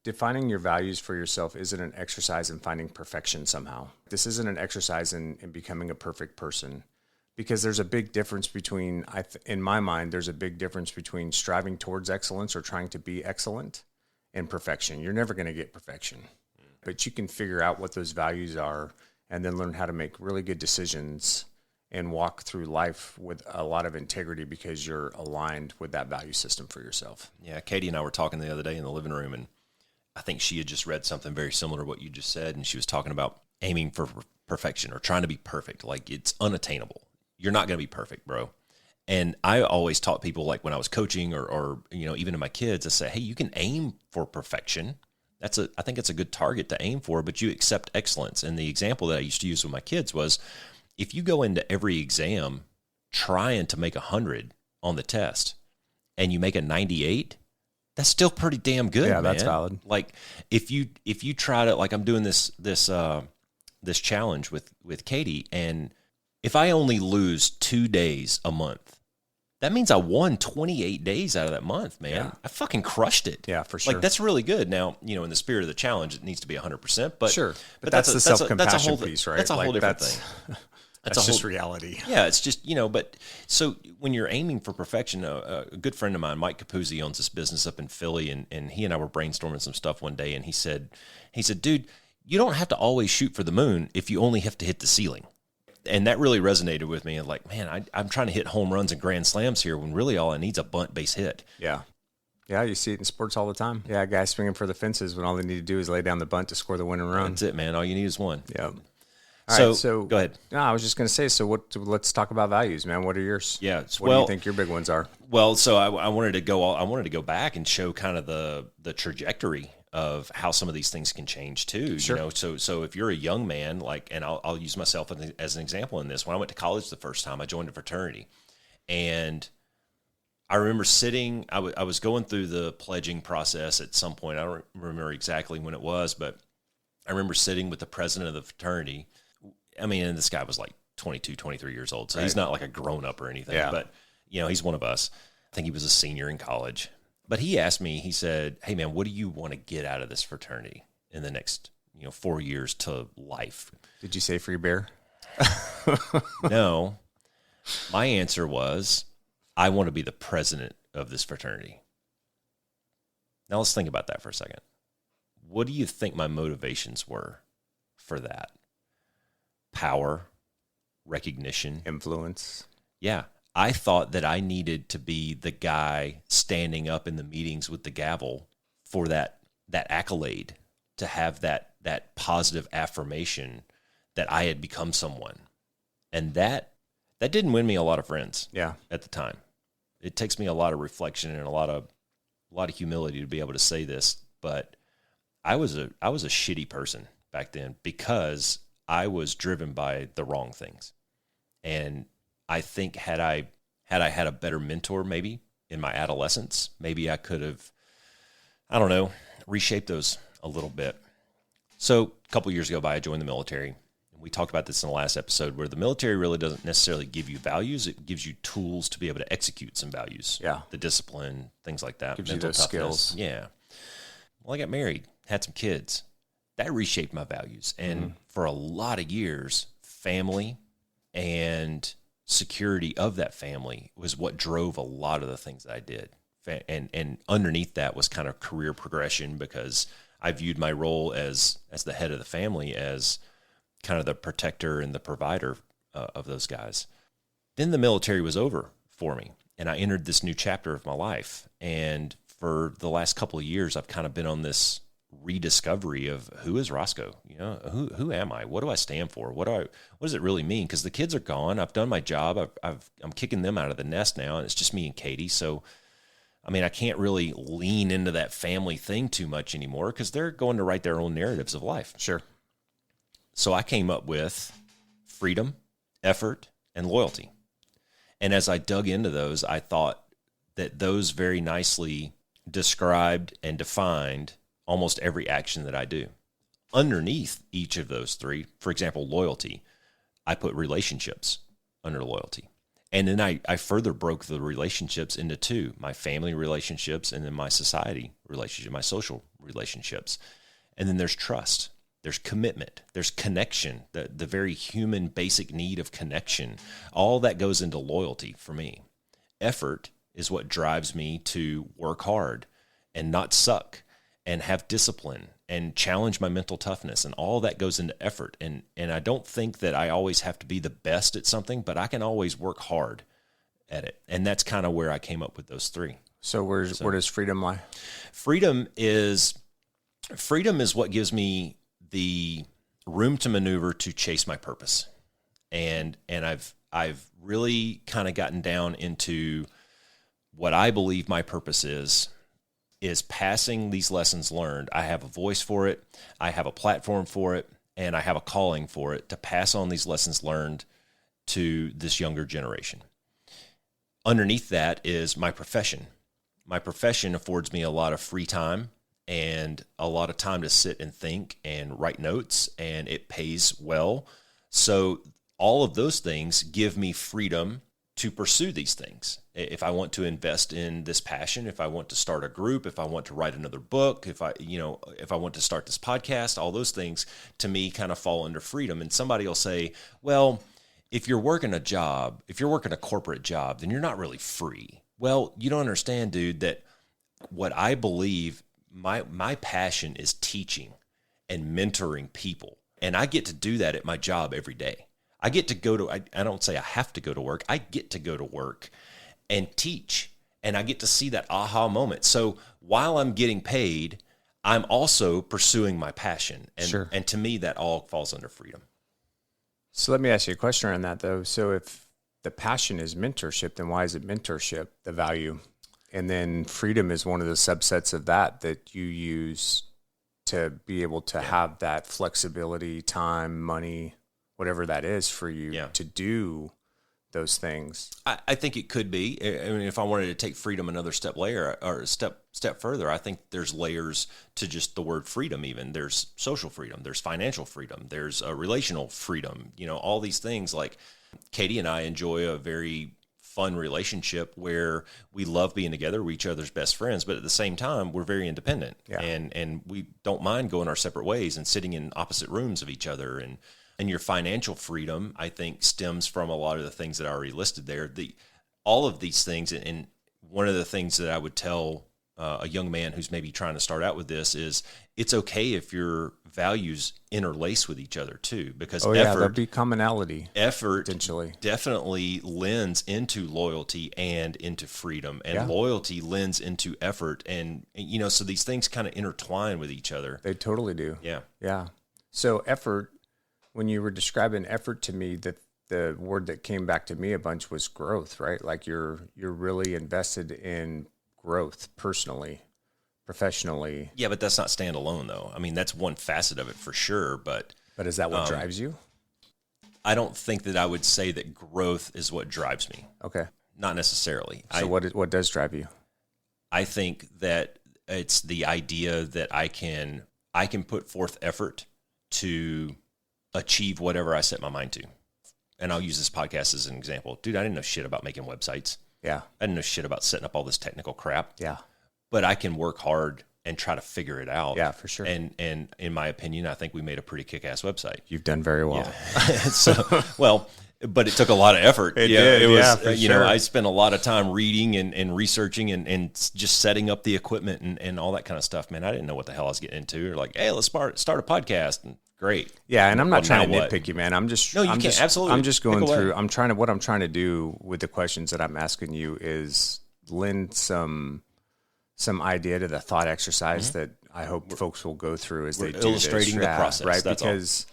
[SPEAKER 3] defining your values for yourself isn't an exercise in finding perfection somehow. This isn't an exercise in becoming a perfect person, because there's a big difference between, in my mind, there's a big difference between striving towards excellence or trying to be excellent and perfection. You're never going to get perfection, but you can figure out what those values are and then learn how to make really good decisions and walk through life with a lot of integrity because you're aligned with that value system for yourself.
[SPEAKER 1] Yeah, Katie and I were talking the other day in the living room, and I think she had just read something very similar to what you just said, and she was talking about aiming for perfection or trying to be perfect. Like, it's unattainable. You're not going to be perfect, bro. And I always taught people, like when I was coaching or even to my kids, I say, hey, you can aim for perfection. I think it's a good target to aim for, but you accept excellence. And the example that I used to use with my kids was, if you go into every exam trying to make 100 on the test and you make a 98, that's still pretty damn good.
[SPEAKER 3] Yeah,
[SPEAKER 1] man.
[SPEAKER 3] That's valid.
[SPEAKER 1] Like if you try to, like I'm doing this challenge with Katie, and if I only lose 2 days a month, that means I won 28 days out of that month, man. Yeah. I fucking crushed it.
[SPEAKER 3] Yeah, for sure.
[SPEAKER 1] Like, that's really good. Now, in the spirit of the challenge, it needs to be 100%. But
[SPEAKER 3] sure, but that's the self-compassion piece, right?
[SPEAKER 1] That's a whole different thing.
[SPEAKER 3] That's just reality.
[SPEAKER 1] Yeah, it's just, but so when you're aiming for perfection, a good friend of mine, Mike Capuzzi, owns this business up in Philly, and he and I were brainstorming some stuff one day, and he said, dude, you don't have to always shoot for the moon if you only have to hit the ceiling. And that really resonated with me. Like, man, I'm trying to hit home runs and grand slams here when really all I need is a bunt base hit.
[SPEAKER 3] Yeah. Yeah, you see it in sports all the time. Yeah, guys swinging for the fences when all they need to do is lay down the bunt to score the winning run.
[SPEAKER 1] That's it, man. All you need is one.
[SPEAKER 3] Yeah.
[SPEAKER 1] So go ahead.
[SPEAKER 3] No, I was just going to say, let's talk about values, man. What are yours?
[SPEAKER 1] Yeah.
[SPEAKER 3] What do you think your big ones are?
[SPEAKER 1] Well, so I wanted to go back and show kind of the trajectory of how some of these things can change too.
[SPEAKER 3] Sure.
[SPEAKER 1] You know, so if you're a young man, and I'll use myself as an example in this. When I went to college the first time, I joined a fraternity, and I remember sitting. I was going through the pledging process at some point. I don't remember exactly when it was, but I remember sitting with the president of the fraternity. I mean, and this guy was like 22, 23 years old, so he's not like a grown up or anything.
[SPEAKER 3] Yeah.
[SPEAKER 1] But he's one of us. I think he was a senior in college. But he asked me, he said, "Hey man, what do you want to get out of this fraternity in the next, 4 years to life?"
[SPEAKER 3] Did you say free beer?
[SPEAKER 1] No. My answer was, I want to be the president of this fraternity. Now let's think about that for a second. What do you think my motivations were for that? Power, recognition,
[SPEAKER 3] Influence.
[SPEAKER 1] Yeah. I thought that I needed to be the guy standing up in the meetings with the gavel for that accolade, to have that positive affirmation that I had become someone. And that didn't win me a lot of friends at the time. It takes me a lot of reflection and a lot of humility to be able to say this, but I was a shitty person back then because I was driven by the wrong things. And I think had I had a better mentor maybe in my adolescence, maybe I could have, I don't know, reshaped those a little bit. So a couple years ago I joined the military. We talked about this in the last episode, where the military really doesn't necessarily give you values. It gives you tools to be able to execute some values.
[SPEAKER 3] Yeah.
[SPEAKER 1] The discipline, things like that.
[SPEAKER 3] Gives you those skills.
[SPEAKER 1] Yeah. Well, I got married, had some kids. That reshaped my values. And for a lot of years, family and security of that family was what drove a lot of the things that I did. And underneath that was kind of career progression, because I viewed my role as the head of the family as kind of the protector and the provider of those guys. Then the military was over for me, and I entered this new chapter of my life. And for the last couple of years, I've kind of been on this rediscovery of who is Roscoe? Who am I? What do I stand for? What does it really mean? Because the kids are gone. I've done my job. I'm kicking them out of the nest now, and it's just me and Katie. So, I mean, I can't really lean into that family thing too much anymore, because they're going to write their own narratives of life.
[SPEAKER 3] Sure.
[SPEAKER 1] So I came up with freedom, effort, and loyalty. And as I dug into those, I thought that those very nicely described and defined almost every action that I do. Underneath each of those three, for example, loyalty, I put relationships under loyalty. And then I further broke the relationships into two: my family relationships and then my society relationship, my social relationships. And then there's trust. There's commitment, there's connection, the very human basic need of connection. All that goes into loyalty for me. Effort is what drives me to work hard and not suck and have discipline and challenge my mental toughness, and all that goes into effort. And I don't think that I always have to be the best at something, but I can always work hard at it. And that's kind of where I came up with those three.
[SPEAKER 3] So where does freedom lie?
[SPEAKER 1] Freedom is what gives me the room to maneuver to chase my purpose. And I've really kind of gotten down into what I believe my purpose is passing these lessons learned. I have a voice for it, I have a platform for it, and I have a calling for it to pass on these lessons learned to this younger generation. Underneath that is my profession. My profession affords me a lot of free time and a lot of time to sit and think and write notes, and it pays well. So all of those things give me freedom to pursue these things. If I want to invest in this passion, if I want to start a group, if I want to write another book, if I want to start this podcast, all those things to me kind of fall under freedom. And somebody will say, well, if you're working a corporate job, then you're not really free. Well, you don't understand, dude, that what I believe, my passion is teaching and mentoring people. And I get to do that at my job every day. I get to go to, I don't say I have to go to work. I get to go to work and teach, and I get to see that aha moment. So while I'm getting paid, I'm also pursuing my passion. And,
[SPEAKER 3] Sure.
[SPEAKER 1] And to me, that all falls under freedom.
[SPEAKER 3] So let me ask you a question on that, though. So if the passion is mentorship, then why is it mentorship, the value? And then freedom is one of the subsets of that you use to be able to have that flexibility, time, money, whatever that is for you to do those things.
[SPEAKER 1] I think it could be. I mean, if I wanted to take freedom another step layer or step further, I think there's layers to just the word freedom. Even there's social freedom, there's financial freedom, there's a relational freedom. You know, all these things. Like Katie and I enjoy a very fun relationship where we love being together, we're each other's best friends, but at the same time, we're very independent, and we don't mind going our separate ways and sitting in opposite rooms of each other. And your financial freedom, I think, stems from a lot of the things that I already listed there. All of these things, and one of the things that I would tell a young man who's maybe trying to start out with this is it's okay if your values interlace with each other too, because
[SPEAKER 3] there'll be commonality.
[SPEAKER 1] Effort
[SPEAKER 3] potentially
[SPEAKER 1] definitely lends into loyalty and into freedom, and loyalty lends into effort, and you know, so these things kind of intertwine with each other.
[SPEAKER 3] They totally do.
[SPEAKER 1] Yeah.
[SPEAKER 3] So effort. When you were describing effort to me, the word that came back to me a bunch was growth, right? Like you're really invested in growth personally, professionally.
[SPEAKER 1] Yeah, but that's not standalone though. I mean, that's one facet of it for sure, but
[SPEAKER 3] is that what drives you?
[SPEAKER 1] I don't think that I would say that growth is what drives me.
[SPEAKER 3] Okay.
[SPEAKER 1] Not necessarily.
[SPEAKER 3] So what does drive you?
[SPEAKER 1] I think that it's the idea that I can put forth effort to achieve whatever I set my mind to. And I'll use this podcast as an example. Dude, I didn't know shit about making websites.
[SPEAKER 3] Yeah.
[SPEAKER 1] I didn't know shit about setting up all this technical crap.
[SPEAKER 3] Yeah.
[SPEAKER 1] But I can work hard and try to figure it out.
[SPEAKER 3] Yeah, for sure.
[SPEAKER 1] And in my opinion, I think we made a pretty kick-ass website.
[SPEAKER 3] You've done very well.
[SPEAKER 1] Yeah. But it took a lot of effort.
[SPEAKER 3] It did.
[SPEAKER 1] It was,
[SPEAKER 3] yeah, for sure.
[SPEAKER 1] I spent a lot of time reading and researching and just setting up the equipment and all that kind of stuff, man. I didn't know what the hell I was getting into. Or like, hey, let's start a podcast. And great.
[SPEAKER 3] Yeah, and I'm not trying to nitpick you, man. I'm just
[SPEAKER 1] absolutely.
[SPEAKER 3] I'm just going through. What I'm trying to do with the questions that I'm asking you is lend some idea to the thought exercise that I hope folks will go through as they do
[SPEAKER 1] illustrating
[SPEAKER 3] this.
[SPEAKER 1] the process,
[SPEAKER 3] right?
[SPEAKER 1] That's
[SPEAKER 3] because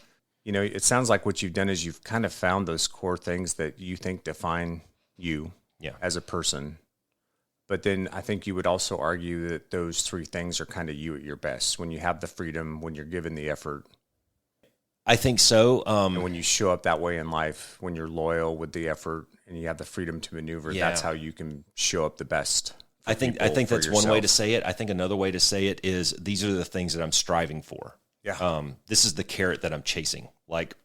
[SPEAKER 3] you know, it sounds like what you've done is you've kind of found those core things that you think define you as a person. But then I think you would also argue that those three things are kind of you at your best when you have the freedom, when you're given the effort.
[SPEAKER 1] I think so.
[SPEAKER 3] And when you show up that way in life, when you're loyal with the effort and you have the freedom to maneuver, that's how you can show up the best.
[SPEAKER 1] I think that's one way to say it. I think another way to say it is these are the things that I'm striving for.
[SPEAKER 3] Yeah.
[SPEAKER 1] This is the carrot that I'm chasing, like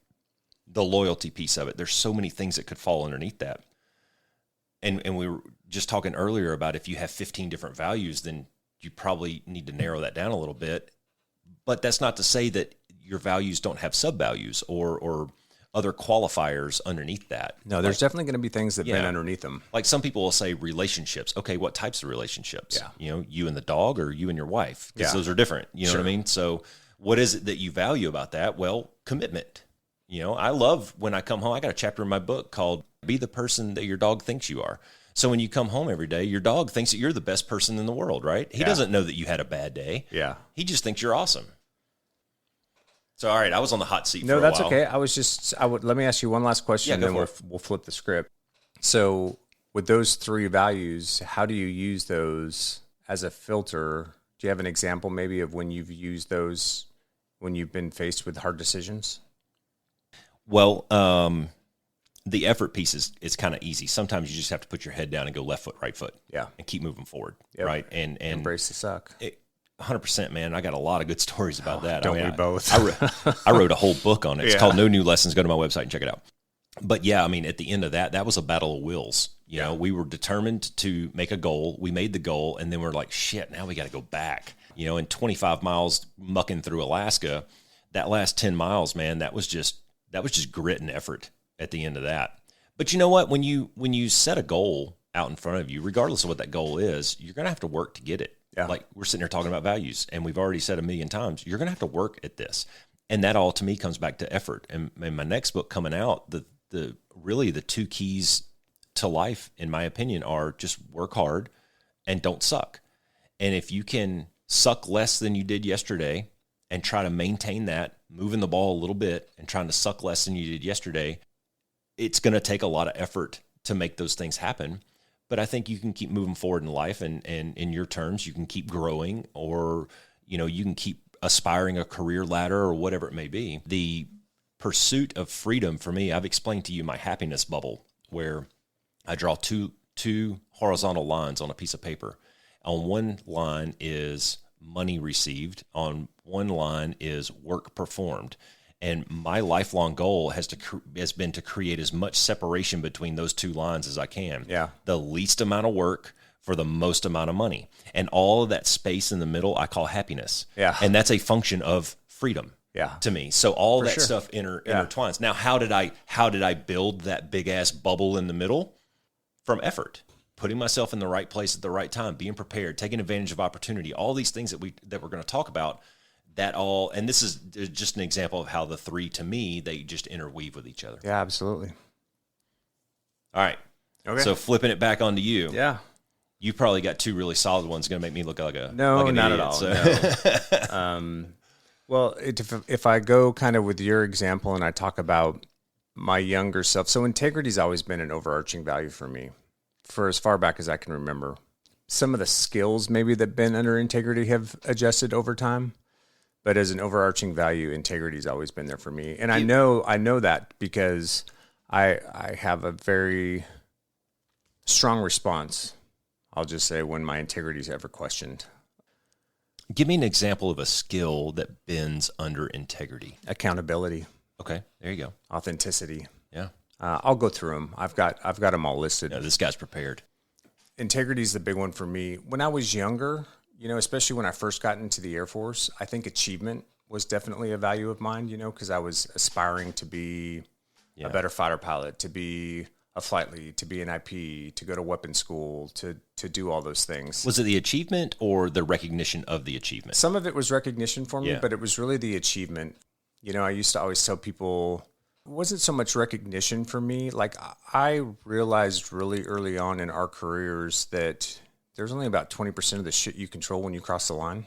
[SPEAKER 1] the loyalty piece of it. There's so many things that could fall underneath that. And we were just talking earlier about if you have 15 different values, then you probably need to narrow that down a little bit. But that's not to say that your values don't have sub-values or other qualifiers underneath that.
[SPEAKER 3] No, there's definitely going to be things that bend underneath them.
[SPEAKER 1] Like some people will say relationships. Okay, what types of relationships?
[SPEAKER 3] Yeah.
[SPEAKER 1] You know, you and the dog or you and your wife? Because those are different. You know what I mean? So what is it that you value about that? Well, commitment. You know, I love when I come home. I got a chapter in my book called Be the Person That Your Dog Thinks You Are. So when you come home every day, your dog thinks that you're the best person in the world, right? He doesn't know that you had a bad day.
[SPEAKER 3] Yeah.
[SPEAKER 1] He just thinks you're awesome. So, all right, I was on the hot seat for
[SPEAKER 3] a while. No, that's okay. Let me ask you one last question, and then we'll flip the script. So with those three values, how do you use those as a filter? Do you have an example maybe of when you've used those when you've been faced with hard decisions?
[SPEAKER 1] Well, the effort piece is kind of easy. Sometimes you just have to put your head down and go left foot, right foot.
[SPEAKER 3] Yeah.
[SPEAKER 1] And keep moving forward. Yep. Right. And
[SPEAKER 3] embrace the suck.
[SPEAKER 1] 100%, man. I got a lot of good stories about that.
[SPEAKER 3] Don't we both?
[SPEAKER 1] I wrote a whole book on it. It's called No New Lessons. Go to my website and check it out. But yeah, I mean, at the end of that was a battle of wills. You know, we were determined to make a goal. We made the goal, and then we're like, shit, now we got to go back. You know, in 25 miles mucking through Alaska, that last 10 miles, man, that was just grit and effort at the end of that. But you know what? When you set a goal out in front of you, regardless of what that goal is, you're going to have to work to get it.
[SPEAKER 3] Yeah.
[SPEAKER 1] Like we're sitting here talking about values, and we've already said 1,000,000 times, you're going to have to work at this. And that all to me comes back to effort. And in my next book coming out, the really the two keys to life, in my opinion, are just work hard and don't suck. And if you can suck less than you did yesterday and try to maintain that, moving the ball a little bit and trying to suck less than you did yesterday, it's going to take a lot of effort to make those things happen. But I think you can keep moving forward in life, and in your terms, you can keep growing, or, you can keep aspiring a career ladder or whatever it may be. The pursuit of freedom for me, I've explained to you my happiness bubble, where I draw two horizontal lines on a piece of paper. On one line is money received. On one line is work performed. And my lifelong goal has been to create as much separation between those two lines as I can.
[SPEAKER 3] Yeah.
[SPEAKER 1] The least amount of work for the most amount of money. And all of that space in the middle, I call happiness.
[SPEAKER 3] Yeah.
[SPEAKER 1] And that's a function of freedom.
[SPEAKER 3] Yeah.
[SPEAKER 1] To me. So all that
[SPEAKER 3] sure.
[SPEAKER 1] stuff intertwines. Now, how did I build that big ass bubble in the middle? From effort. Putting myself in the right place at the right time, being prepared, taking advantage of opportunity, all these things that we're going to talk about. And this is just an example of how the three, to me, they just interweave with each other.
[SPEAKER 3] Yeah, absolutely.
[SPEAKER 1] All right.
[SPEAKER 3] Okay.
[SPEAKER 1] So flipping it back onto you.
[SPEAKER 3] Yeah.
[SPEAKER 1] You probably got two really solid ones. Going to make me look like an
[SPEAKER 3] not
[SPEAKER 1] idiot,
[SPEAKER 3] at all.
[SPEAKER 1] So.
[SPEAKER 3] No. Well, if I go kind of with your example and I talk about my younger self, so integrity's always been an overarching value for me for as far back as I can remember. Some of the skills maybe that been under integrity have adjusted over time. But as an overarching value, integrity's always been there for me. And I know that because I have a very strong response, I'll just say, when my integrity's ever questioned.
[SPEAKER 1] Give me an example of a skill that bends under integrity.
[SPEAKER 3] Accountability.
[SPEAKER 1] Okay, there you go.
[SPEAKER 3] Authenticity.
[SPEAKER 1] Yeah.
[SPEAKER 3] I'll go through them. I've got them all listed.
[SPEAKER 1] No, this guy's prepared.
[SPEAKER 3] Integrity is the big one for me. When I was younger, especially when I first got into the Air Force, I think achievement was definitely a value of mine, because I was aspiring to be a better fighter pilot, to be a flight lead, to be an IP, to go to weapons school, to do all those things.
[SPEAKER 1] Was it the achievement or the recognition of the achievement?
[SPEAKER 3] Some of it was recognition for me, but it was really the achievement. I used to always tell people, it wasn't so much recognition for me. Like, I realized really early on in our careers that there's only about 20% of the shit you control when you cross the line.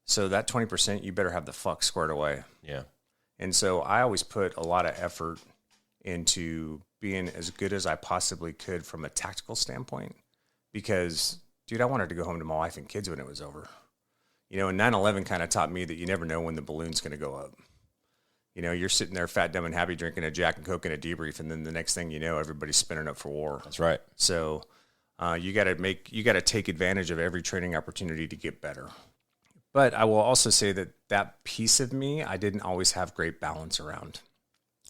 [SPEAKER 3] So that 20%, you better have the fuck squared away.
[SPEAKER 1] Yeah.
[SPEAKER 3] And so I always put a lot of effort into being as good as I possibly could from a tactical standpoint because, dude, I wanted to go home to my wife and kids when it was over. And 9/11 kind of taught me that you never know when the balloon's going to go up. You're sitting there fat, dumb, and happy drinking a Jack and Coke and a debrief, and then the next thing you know, everybody's spinning up for war.
[SPEAKER 1] That's right.
[SPEAKER 3] So you got to take advantage of every training opportunity to get better. But I will also say that piece of me, I didn't always have great balance around.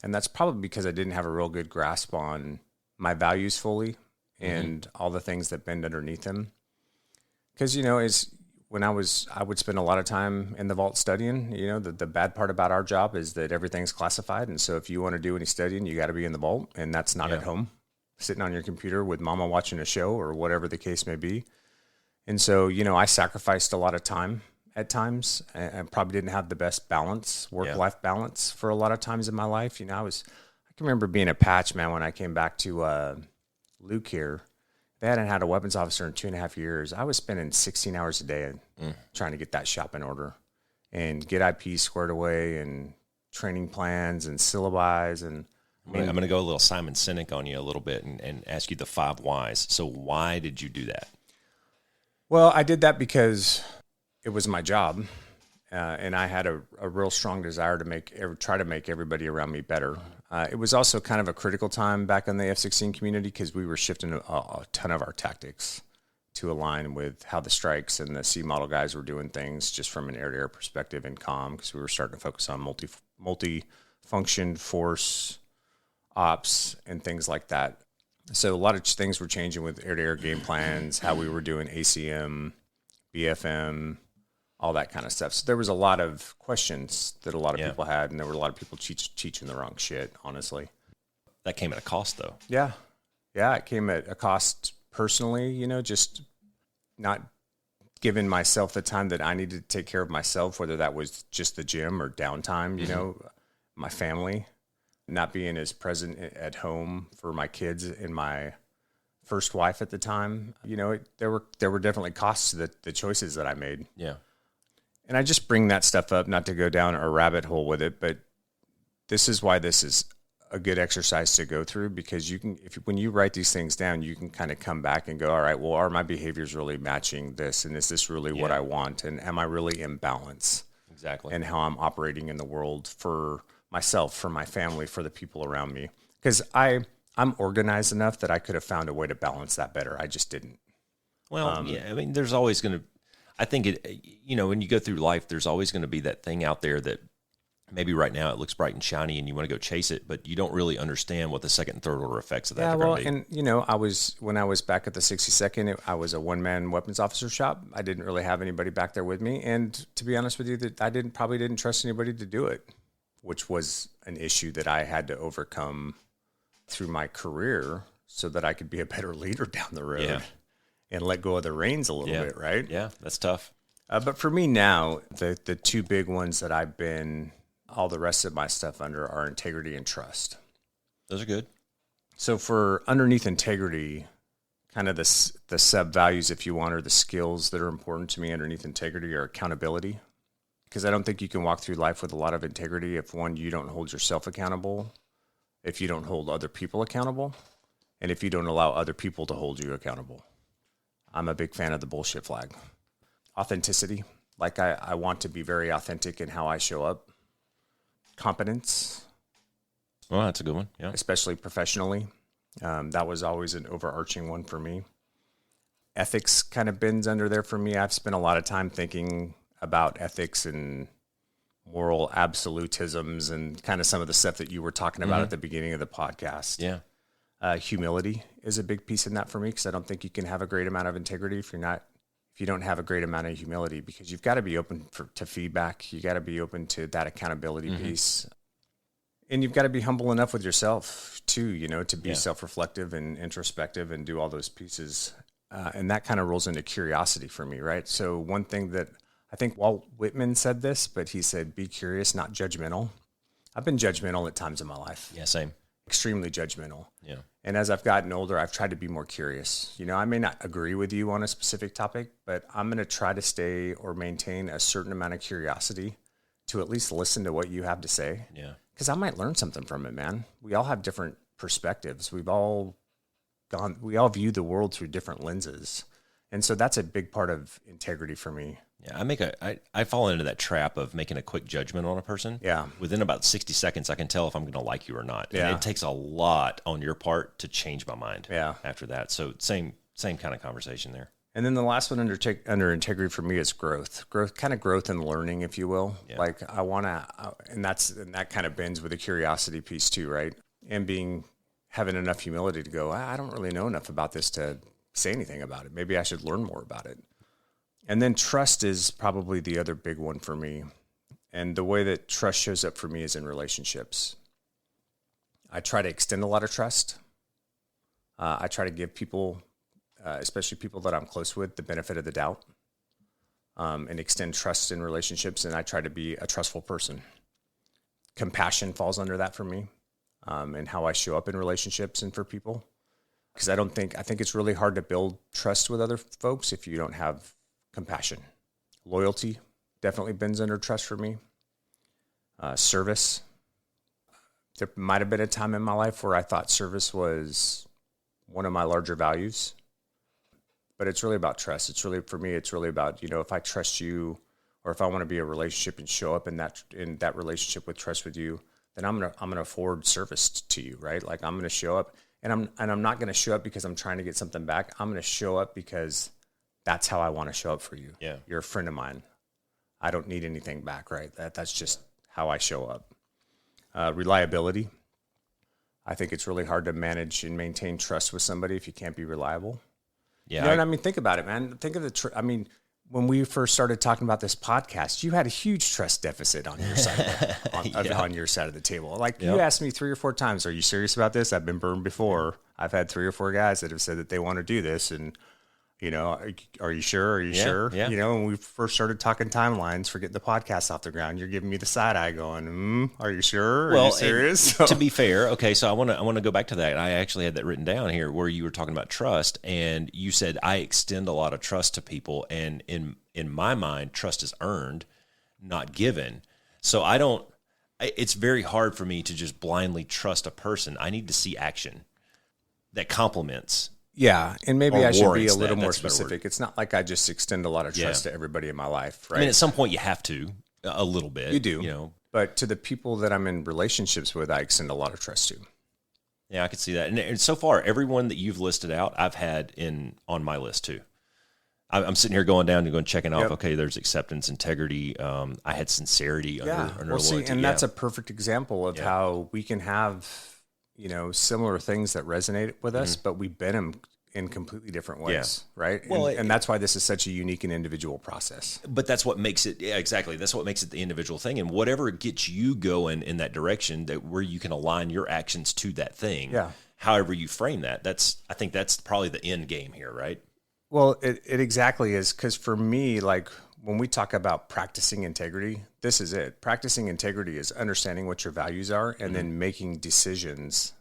[SPEAKER 3] And that's probably because I didn't have a real good grasp on my values fully and all the things that bend underneath them. Because, when I would spend a lot of time in the vault studying. The bad part about our job is that everything's classified. And so if you want to do any studying, you got to be in the vault, and that's not at home, sitting on your computer with mama watching a show or whatever the case may be. And so, I sacrificed a lot of time at times and probably didn't have the best balance, work-life balance for a lot of times in my life. I can remember being a patch, man, when I came back to Luke here. They hadn't had a weapons officer in 2.5 years. I was spending 16 hours a day trying to get that shop in order and get IP squared away and training plans and syllabi. And
[SPEAKER 1] I'm going to go a little Simon Sinek on you a little bit and ask you the 5 whys. So why did you do that?
[SPEAKER 3] Well, I did that because it was my job, and I had a real strong desire to try to make everybody around me better. It was also kind of a critical time back in the F-16 community because we were shifting a ton of our tactics to align with how the strikes and the C model guys were doing things just from an air-to-air perspective in comm, because we were starting to focus on multi-function force ops and things like that. So a lot of things were changing with air-to-air game plans, how we were doing ACM, BFM, all that kind of stuff. So there was a lot of questions that a lot of people had, and there were a lot of people teaching the wrong shit, honestly.
[SPEAKER 1] That came at a cost, though.
[SPEAKER 3] Yeah. Yeah, it came at a cost personally, just not giving myself the time that I needed to take care of myself, whether that was just the gym or downtime, my family. not being as present at home for my kids and my first wife at the time, there were definitely costs to the choices that I made.
[SPEAKER 1] Yeah.
[SPEAKER 3] And I just bring that stuff up, not to go down a rabbit hole with it, but this is why this is a good exercise to go through, because when you write these things down, you can kind of come back and go, all right, well, are my behaviors really matching this? And is this really what I want? And am I really in balance?
[SPEAKER 1] Exactly.
[SPEAKER 3] And how I'm operating in the world for myself, for my family, for the people around me. Because I'm organized enough that I could have found a way to balance that better. I just didn't.
[SPEAKER 1] Well, yeah, I mean, there's always going to, I think when you go through life, there's always going to be that thing out there that maybe right now it looks bright and shiny and you want to go chase it, but you don't really understand what the second and third order effects of that are going to be.
[SPEAKER 3] And when I was back at the 62nd, I was a one-man weapons officer shop. I didn't really have anybody back there with me. And to be honest with you, that I probably didn't trust anybody to do it, which was an issue that I had to overcome through my career so that I could be a better leader down the road and let go of the reins a little bit, right?
[SPEAKER 1] Yeah, that's tough.
[SPEAKER 3] But for me now, the two big ones that I've been all the rest of my stuff under are integrity and trust.
[SPEAKER 1] Those are good.
[SPEAKER 3] So for underneath integrity, kind of the sub values, if you want, or the skills that are important to me underneath integrity are accountability. Because I don't think you can walk through life with a lot of integrity if, one, you don't hold yourself accountable, if you don't hold other people accountable, and if you don't allow other people to hold you accountable. I'm a big fan of the bullshit flag. Authenticity. Like I want to be very authentic in how I show up. Competence.
[SPEAKER 1] Well, that's a good one. Yeah.
[SPEAKER 3] Especially professionally. That was always an overarching one for me. Ethics kind of bends under there for me. I've spent a lot of time thinking about ethics and moral absolutisms and kind of some of the stuff that you were talking about at the beginning of the podcast.
[SPEAKER 1] Yeah.
[SPEAKER 3] Humility is a big piece in that for me, because I don't think you can have a great amount of integrity if you don't have a great amount of humility, because you've got to be open to feedback. You got to be open to that accountability piece. And you've got to be humble enough with yourself too, to be self-reflective and introspective and do all those pieces. And that kind of rolls into curiosity for me, right? So one thing that I think Walt Whitman said this, but he said, be curious, not judgmental. I've been judgmental at times in my life.
[SPEAKER 1] Yeah, same.
[SPEAKER 3] Extremely judgmental.
[SPEAKER 1] Yeah.
[SPEAKER 3] And as I've gotten older, I've tried to be more curious. I may not agree with you on a specific topic, but I'm going to try to stay or maintain a certain amount of curiosity to at least listen to what you have to say.
[SPEAKER 1] Yeah.
[SPEAKER 3] Because I might learn something from it, man. We all have different perspectives. We all view the world through different lenses. And so that's a big part of integrity for me.
[SPEAKER 1] Yeah, I fall into that trap of making a quick judgment on a person.
[SPEAKER 3] Yeah.
[SPEAKER 1] Within about 60 seconds, I can tell if I'm going to like you or not.
[SPEAKER 3] Yeah.
[SPEAKER 1] And it takes a lot on your part to change my mind.
[SPEAKER 3] Yeah.
[SPEAKER 1] After that. So same kind of conversation there.
[SPEAKER 3] And then the last one under integrity for me is growth and learning, if you will.
[SPEAKER 1] Yeah.
[SPEAKER 3] Like I want to, and that kind of bends with the curiosity piece too, right? And having enough humility to go, I don't really know enough about this to say anything about it. Maybe I should learn more about it. And then trust is probably the other big one for me. And the way that trust shows up for me is in relationships. I try to extend a lot of trust. I try to give people, especially people that I'm close with, the benefit of the doubt, and extend trust in relationships. And I try to be a trustful person. Compassion falls under that for me, and how I show up in relationships and for people. Because I think it's really hard to build trust with other folks if you don't have compassion. Loyalty definitely bends under trust for me. Service. There might have been a time in my life where I thought service was one of my larger values, but it's really about trust. For me, it's really about, if I trust you, or if I want to be a relationship and show up in that relationship with trust with you, then I'm gonna afford service to you, right? Like I'm gonna show up, and I'm not gonna show up because I'm trying to get something back. I'm gonna show up because that's how I want to show up for you.
[SPEAKER 1] Yeah.
[SPEAKER 3] You're a friend of mine. I don't need anything back, right? That's just how I show up. Reliability. I think it's really hard to manage and maintain trust with somebody if you can't be reliable.
[SPEAKER 1] Yeah.
[SPEAKER 3] You know what I mean? Think about it, man. Think of when we first started talking about this podcast, you had a huge trust deficit on your side on your side of the table. Like you asked me 3 or 4 times, "Are you serious about this?" I've been burned before. I've had 3 or 4 guys that have said that they want to do this, and You know, are you sure? Are you sure?
[SPEAKER 1] Yeah.
[SPEAKER 3] You know, when we first started talking timelines for getting the podcast off the ground, you're giving me the side eye going, are you sure? Are you serious?
[SPEAKER 1] To be fair, okay, so I want to go back to that. I actually had that written down here where you were talking about trust, and you said I extend a lot of trust to people, and in my mind, trust is earned, not given. So it's very hard for me to just blindly trust a person. I need to see action that complements.
[SPEAKER 3] Yeah, and maybe I should be a little more
[SPEAKER 1] That's a better
[SPEAKER 3] specific. It's not like I just extend a lot of trust to everybody in my life, right?
[SPEAKER 1] I mean, at some point you have to, a little bit.
[SPEAKER 3] You do.
[SPEAKER 1] You know.
[SPEAKER 3] But to the people that I'm in relationships with, I extend a lot of trust to.
[SPEAKER 1] Yeah, I could see that. And so far, everyone that you've listed out, I've had on my list too. I'm sitting here going down and going checking off. Okay, there's acceptance, integrity. I had sincerity under loyalty.
[SPEAKER 3] And that's a perfect example of how we can have, you know, similar things that resonate with us, but we bend them in completely different ways, right? Well, and that's why this is such a unique and individual process.
[SPEAKER 1] But that's what makes it, exactly. That's what makes it the individual thing. And whatever gets you going in that direction, that where you can align your actions to that thing, however you frame that, I think that's probably the end game here, right?
[SPEAKER 3] Well, it exactly is, because for me, like when we talk about practicing integrity, this is it. Practicing integrity is understanding what your values are and then making decisions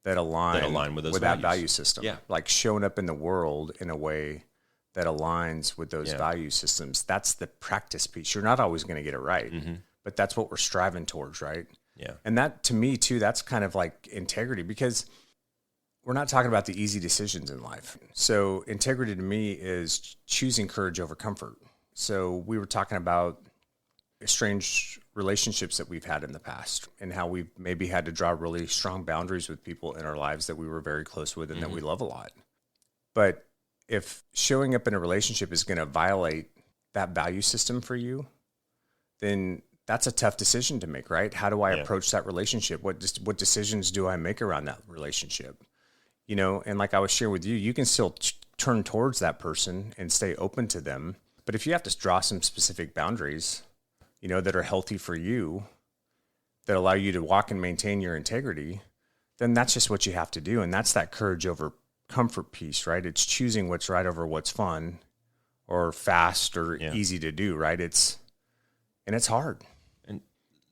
[SPEAKER 3] that align with that value system. Yeah. Like showing up in the world in a way that aligns with those value systems. That's the practice piece. You're not always going to get it right, but that's what we're striving towards, right?
[SPEAKER 1] Yeah.
[SPEAKER 3] And that, to me, too, that's kind of like integrity, because we're not talking about the easy decisions in life. So integrity to me is choosing courage over comfort. So we were talking about strange relationships that we've had in the past and how we've maybe had to draw really strong boundaries with people in our lives that we were very close with and that we love a lot. But if showing up in a relationship is going to violate that value system for you, then that's a tough decision to make, right? How do I approach that relationship? What decisions do I make around that relationship? You know, and like I was sharing with you, you can still turn towards that person and stay open to them. But if you have to draw some specific boundaries, you know, that are healthy for you, that allow you to walk and maintain your integrity, then that's just what you have to do. And that's that courage over comfort piece, right? It's choosing what's right over what's fun or fast or easy to do, right? It's hard.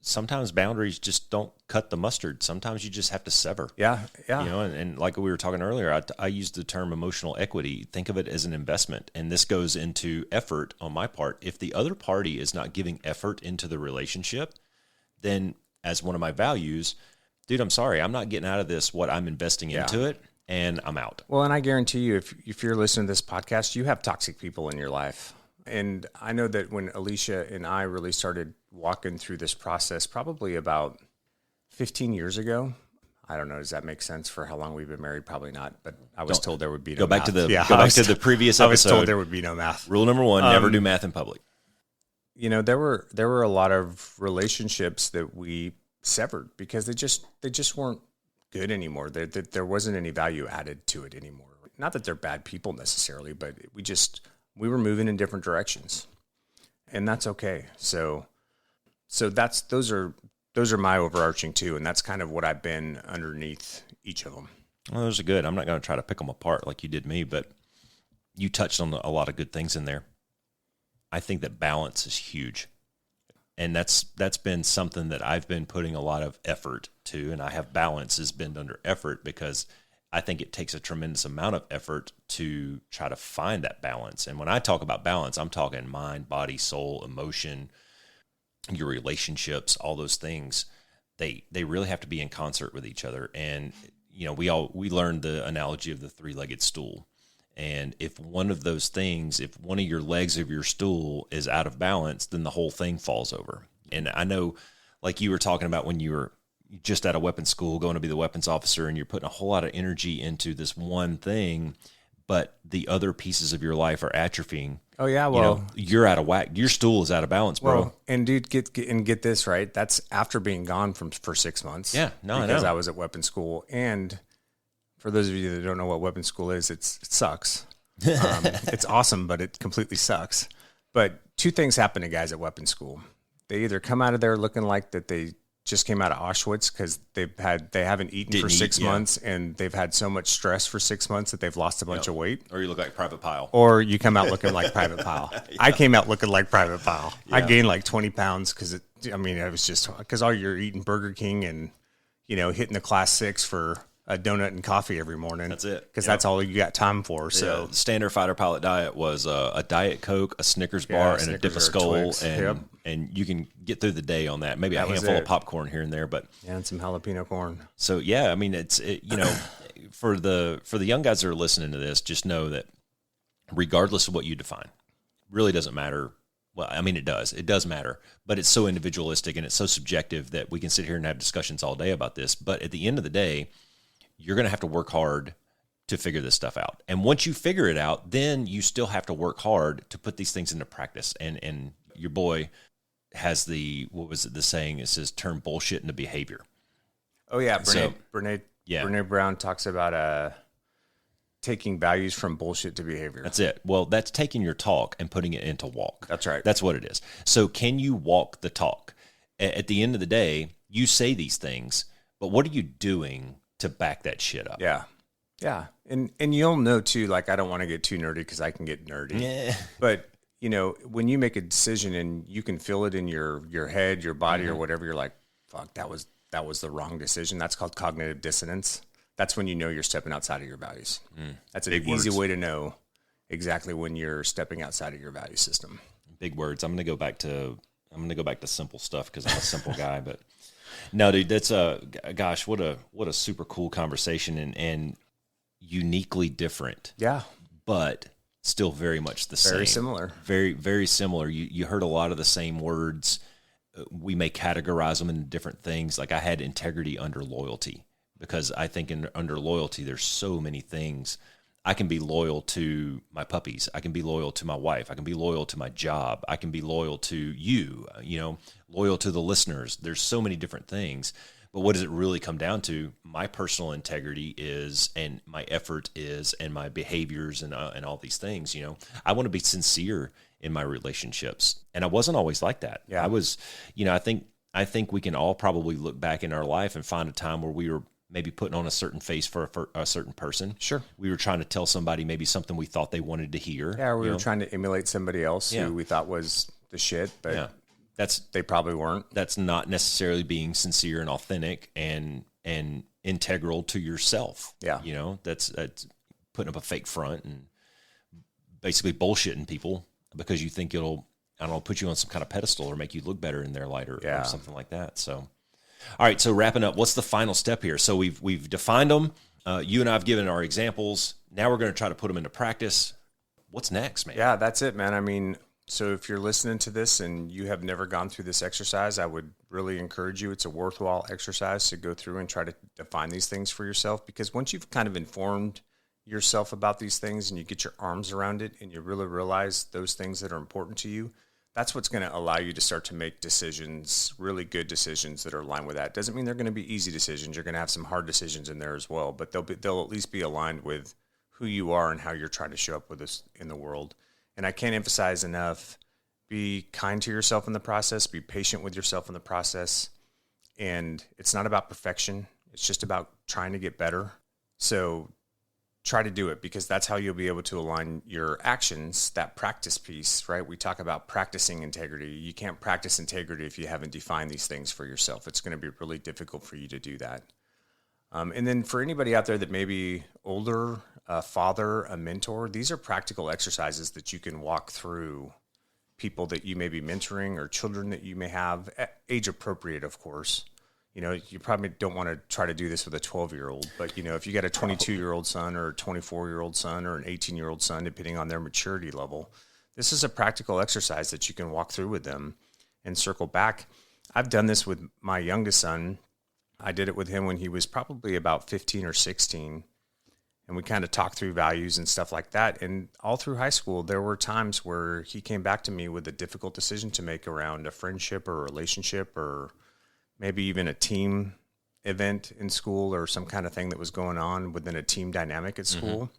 [SPEAKER 1] Sometimes boundaries just don't cut the mustard. Sometimes you just have to sever.
[SPEAKER 3] Yeah.
[SPEAKER 1] You know, and like we were talking earlier, I used the term emotional equity. Think of it as an investment. And this goes into effort on my part. If the other party is not giving effort into the relationship, then as one of my values, dude, I'm sorry, I'm not getting out of this what I'm investing into it, and I'm out.
[SPEAKER 3] Well, and I guarantee you, if you're listening to this podcast, you have toxic people in your life. And I know that when Alicia and I really started walking through this process, probably about 15 years ago. I don't know. Does that make sense for how long we've been married? Probably not. But I was told there would be no math.
[SPEAKER 1] Go back to the previous episode.
[SPEAKER 3] I was told there would be no math.
[SPEAKER 1] Rule number 1, never do math in public.
[SPEAKER 3] You know, there were a lot of relationships that we severed because they just weren't good anymore. There wasn't any value added to it anymore. Not that they're bad people necessarily, but we were moving in different directions, and that's okay. So those are my overarching too, and that's kind of what I've been underneath each of them.
[SPEAKER 1] Well, those are good. I'm not going to try to pick them apart like you did me, but you touched on a lot of good things in there. I think that balance is huge, and that's been something that I've been putting a lot of effort to, and I have balance has been under effort because I think it takes a tremendous amount of effort to try to find that balance. And when I talk about balance, I'm talking mind, body, soul, emotion, your relationships, all those things. They really have to be in concert with each other. And, you know, we learned the analogy of the 3-legged stool. And if one of those things, if one of your legs of your stool is out of balance, then the whole thing falls over. And I know, like you were talking about when you were just out of weapons school, going to be the weapons officer, and you're putting a whole lot of energy into this one thing, but the other pieces of your life are atrophying.
[SPEAKER 3] Oh yeah, well,
[SPEAKER 1] you know, you're out of whack. Your stool is out of balance, bro.
[SPEAKER 3] Well, and dude, get this right. That's after being gone for 6 months.
[SPEAKER 1] Yeah, no,
[SPEAKER 3] because
[SPEAKER 1] I know.
[SPEAKER 3] I was at weapons school, and for those of you that don't know what weapons school is, it sucks. It's awesome, but it completely sucks. But 2 things happen to guys at weapons school. They either come out of there looking like that they just came out of Auschwitz because they haven't eaten for 6 months, and they've had so much stress for 6 months that they've lost a bunch of weight.
[SPEAKER 1] Or you look like Private Pile.
[SPEAKER 3] Or you come out looking like Private Pile. I came out looking like Private Pile. I gained like 20 pounds because it was just because all you're eating Burger King and, hitting the class 6 for a donut and coffee every morning.
[SPEAKER 1] That's it.
[SPEAKER 3] Because that's all you got time for. So
[SPEAKER 1] the standard fighter pilot diet was a Diet Coke, a Snickers bar, and a dip of Skull, and you can get through the day on that. Maybe a handful of popcorn here and there, but
[SPEAKER 3] and some jalapeno corn.
[SPEAKER 1] So yeah, I mean, for the young guys that are listening to this, just know that regardless of what you define, really doesn't matter. Well, I mean, it does matter, but it's so individualistic and it's so subjective that we can sit here and have discussions all day about this. But at the end of the day, you're going to have to work hard to figure this stuff out. And once you figure it out, then you still have to work hard to put these things into practice. And your boy has the saying? It says, turn bullshit into behavior.
[SPEAKER 3] Oh yeah. Brene Brown talks about, taking values from bullshit to behavior.
[SPEAKER 1] That's it. Well, that's taking your talk and putting it into walk.
[SPEAKER 3] That's right.
[SPEAKER 1] That's what it is. So can you walk the talk? At the end of the day, you say these things, but what are you doing to back that shit up?
[SPEAKER 3] Yeah. Yeah. And you'll know too, like, I don't want to get too nerdy because I can get nerdy.
[SPEAKER 1] Yeah.
[SPEAKER 3] But, when you make a decision and you can feel it in your head, your body, or whatever, you're like, fuck, that was the wrong decision. That's called cognitive dissonance. That's when you know you're stepping outside of your values. That's an easy way to know exactly when you're stepping outside of your value system.
[SPEAKER 1] Big words. I'm going to go back to simple stuff because I'm a simple guy, but no, dude, that's gosh, what a super cool conversation and uniquely different.
[SPEAKER 3] Yeah.
[SPEAKER 1] But still very much the same.
[SPEAKER 3] Very similar.
[SPEAKER 1] Very, very similar. You heard a lot of the same words. We may categorize them into different things. Like I had integrity under loyalty because I think under loyalty, there's so many things. I can be loyal to my puppies. I can be loyal to my wife. I can be loyal to my job. I can be loyal to you, loyal to the listeners. There's so many different things. But what does it really come down to? My personal integrity is, and my effort is, and my behaviors and all these things. I want to be sincere in my relationships, and I wasn't always like that.
[SPEAKER 3] Yeah.
[SPEAKER 1] I was, I think we can all probably look back in our life and find a time where we were maybe putting on a certain face for a certain person.
[SPEAKER 3] Sure.
[SPEAKER 1] We were trying to tell somebody maybe something we thought they wanted to hear.
[SPEAKER 3] Yeah, we were trying to emulate somebody else who we thought was the shit, but they probably weren't.
[SPEAKER 1] That's not necessarily being sincere and authentic and integral to yourself.
[SPEAKER 3] Yeah.
[SPEAKER 1] That's putting up a fake front and basically bullshitting people because you think it'll, I don't know, put you on some kind of pedestal or make you look better in their light or something like that. So, all right. So wrapping up, what's the final step here? So we've defined them. You and I have given our examples. Now we're going to try to put them into practice. What's next, man?
[SPEAKER 3] Yeah, that's it, man. I mean, so if you're listening to this and you have never gone through this exercise, I would really encourage you. It's a worthwhile exercise to go through and try to define these things for yourself, because once you've kind of informed yourself about these things and you get your arms around it and you really realize those things that are important to you, that's what's going to allow you to start to make decisions, really good decisions that are aligned with that. Doesn't mean they're going to be easy decisions. You're going to have some hard decisions in there as well, but they'll at least be aligned with who you are and how you're trying to show up with this in the world. And I can't emphasize enough, be kind to yourself in the process, be patient with yourself in the process. And it's not about perfection. It's just about trying to get better. So try to do it, because that's how you'll be able to align your actions, that practice piece, right? We talk about practicing integrity. You can't practice integrity if you haven't defined these things for yourself. It's going to be really difficult for you to do that. And then for anybody out there that may be older, a father, a mentor, these are practical exercises that you can walk through people that you may be mentoring or children that you may have, age appropriate, of course. You probably don't want to try to do this with a 12-year-old, but if you got a 22-year-old son or a 24-year-old son or an 18-year-old son, depending on their maturity level, this is a practical exercise that you can walk through with them and circle back. I've done this with my youngest son. I did it with him when he was probably about 15 or 16. And we kind of talked through values and stuff like that. And all through high school, there were times where he came back to me with a difficult decision to make around a friendship or a relationship, or maybe even a team event in school or some kind of thing that was going on within a team dynamic at school.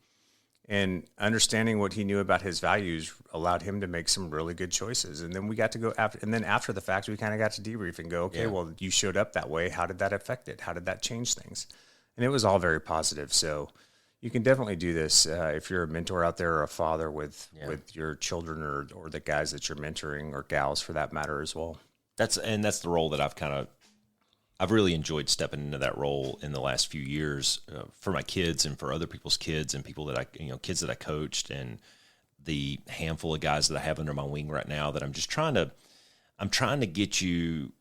[SPEAKER 3] And understanding what he knew about his values allowed him to make some really good choices. And then we got to go after, and then after the fact, we kind of got to debrief and go, okay, well, you showed up that way. How did that affect it? How did that change things? And it was all very positive. So you can definitely do this if you're a mentor out there or a father with your children or the guys that you're mentoring, or gals for that matter as well.
[SPEAKER 1] That's the role that I've really enjoyed stepping into that role in the last few years for my kids and for other people's kids and people that kids that I coached, and the handful of guys that I have under my wing right now that I'm trying to get you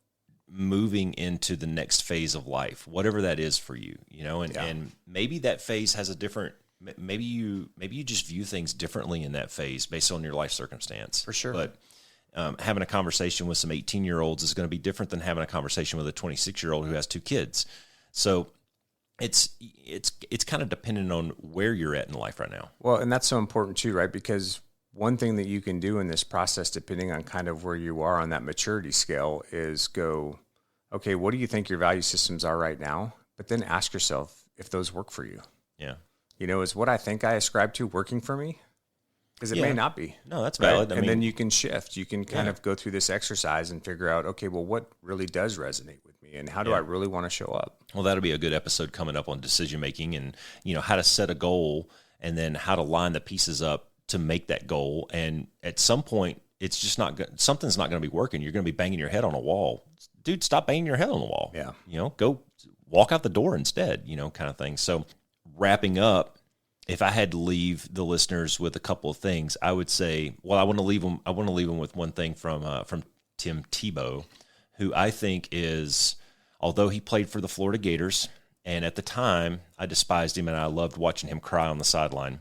[SPEAKER 1] moving into the next phase of life, whatever that is for you, and maybe that phase has a different, maybe you just view things differently in that phase based on your life circumstance.
[SPEAKER 3] For sure.
[SPEAKER 1] But having a conversation with some 18-year-olds is going to be different than having a conversation with a 26-year-old who has 2 kids. So it's kind of dependent on where you're at in life right now.
[SPEAKER 3] Well, and that's so important too, right? Because one thing that you can do in this process, depending on kind of where you are on that maturity scale, is go, okay, what do you think your value systems are right now? But then ask yourself if those work for you.
[SPEAKER 1] Yeah.
[SPEAKER 3] Is what I think I ascribe to working for me? Because it may not be.
[SPEAKER 1] No, that's valid.
[SPEAKER 3] Right? And then you can shift. You can kind of go through this exercise and figure out, okay, well, what really does resonate with me, and how do I really want to show up?
[SPEAKER 1] Well, that'll be a good episode coming up on decision making, and how to set a goal, and then how to line the pieces up to make that goal. And at some point, it's just something's not going to be working. You're going to be banging your head on a wall. Dude, stop banging your head on the wall.
[SPEAKER 3] Yeah.
[SPEAKER 1] Go walk out the door instead. Kind of thing. So wrapping up, if I had to leave the listeners with a couple of things, I would say, well, I want to leave them with one thing from Tim Tebow, who I think is, although he played for the Florida Gators, and at the time I despised him and I loved watching him cry on the sideline,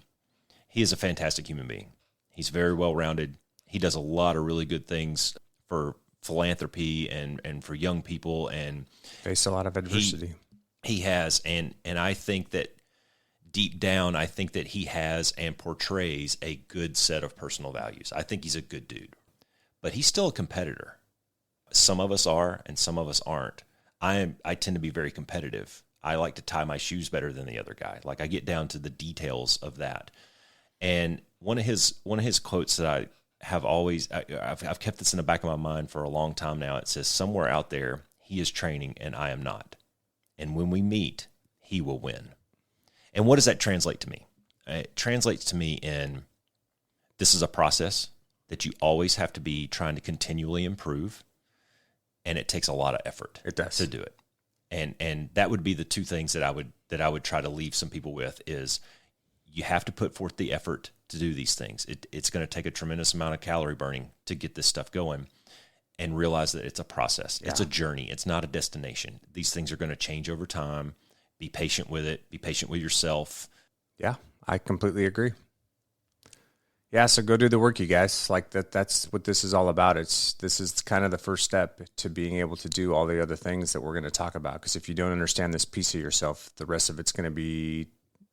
[SPEAKER 1] he is a fantastic human being. He's very well-rounded. He does a lot of really good things for philanthropy and for young people, and
[SPEAKER 3] faced a lot of adversity.
[SPEAKER 1] He has, and I think that deep down, I think that he has and portrays a good set of personal values. I think he's a good dude, but he's still a competitor. Some of us are, and some of us aren't. I tend to be very competitive. I like to tie my shoes better than the other guy. Like, I get down to the details of that. And one of his quotes that I have always, I've kept this in the back of my mind for a long time now. It says, "Somewhere out there, he is training and I am not. And when we meet, he will win." And what does that translate to me? It translates to me in, this is a process that you always have to be trying to continually improve, and it takes a lot of effort to do it. And that would be the two things that I would try to leave some people with is, you have to put forth the effort to do these things. It's going to take a tremendous amount of calorie burning to get this stuff going, and realize that it's a process. It's a journey. It's not a destination. These things are going to change over time. Be patient with it. Be patient with yourself.
[SPEAKER 3] Yeah, I completely agree. Yeah, so go do the work, you guys. Like that's what this is all about. This is kind of the first step to being able to do all the other things that we're going to talk about. Because if you don't understand this piece of yourself, the rest of it's going to be,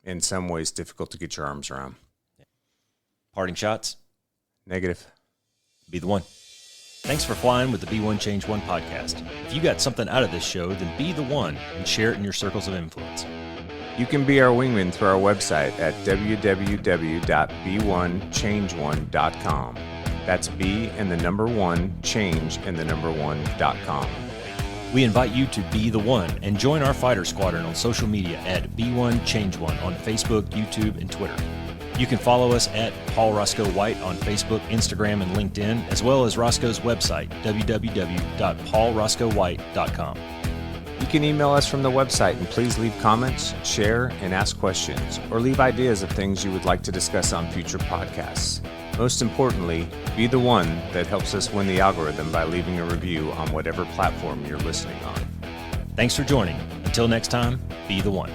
[SPEAKER 3] in some ways, difficult to get your arms around.
[SPEAKER 1] Parting shots?
[SPEAKER 3] Negative.
[SPEAKER 1] Be the one. Thanks for flying with the Be One Change One podcast. If you got something out of this show, then be the one and share it in your circles of influence.
[SPEAKER 3] You can be our wingman through our website at www.be1change1.com. That's B and the number 1, change and the number 1.com.
[SPEAKER 1] We invite you to be the one and join our fighter squadron on social media at Be1Change1 on Facebook, YouTube, and Twitter. You can follow us at Paul Roscoe White on Facebook, Instagram, and LinkedIn, as well as Roscoe's website, www.paulroscoewhite.com.
[SPEAKER 3] You can email us from the website, and please leave comments, share, and ask questions, or leave ideas of things you would like to discuss on future podcasts. Most importantly, be the one that helps us win the algorithm by leaving a review on whatever platform you're listening on.
[SPEAKER 1] Thanks for joining. Until next time, be the one.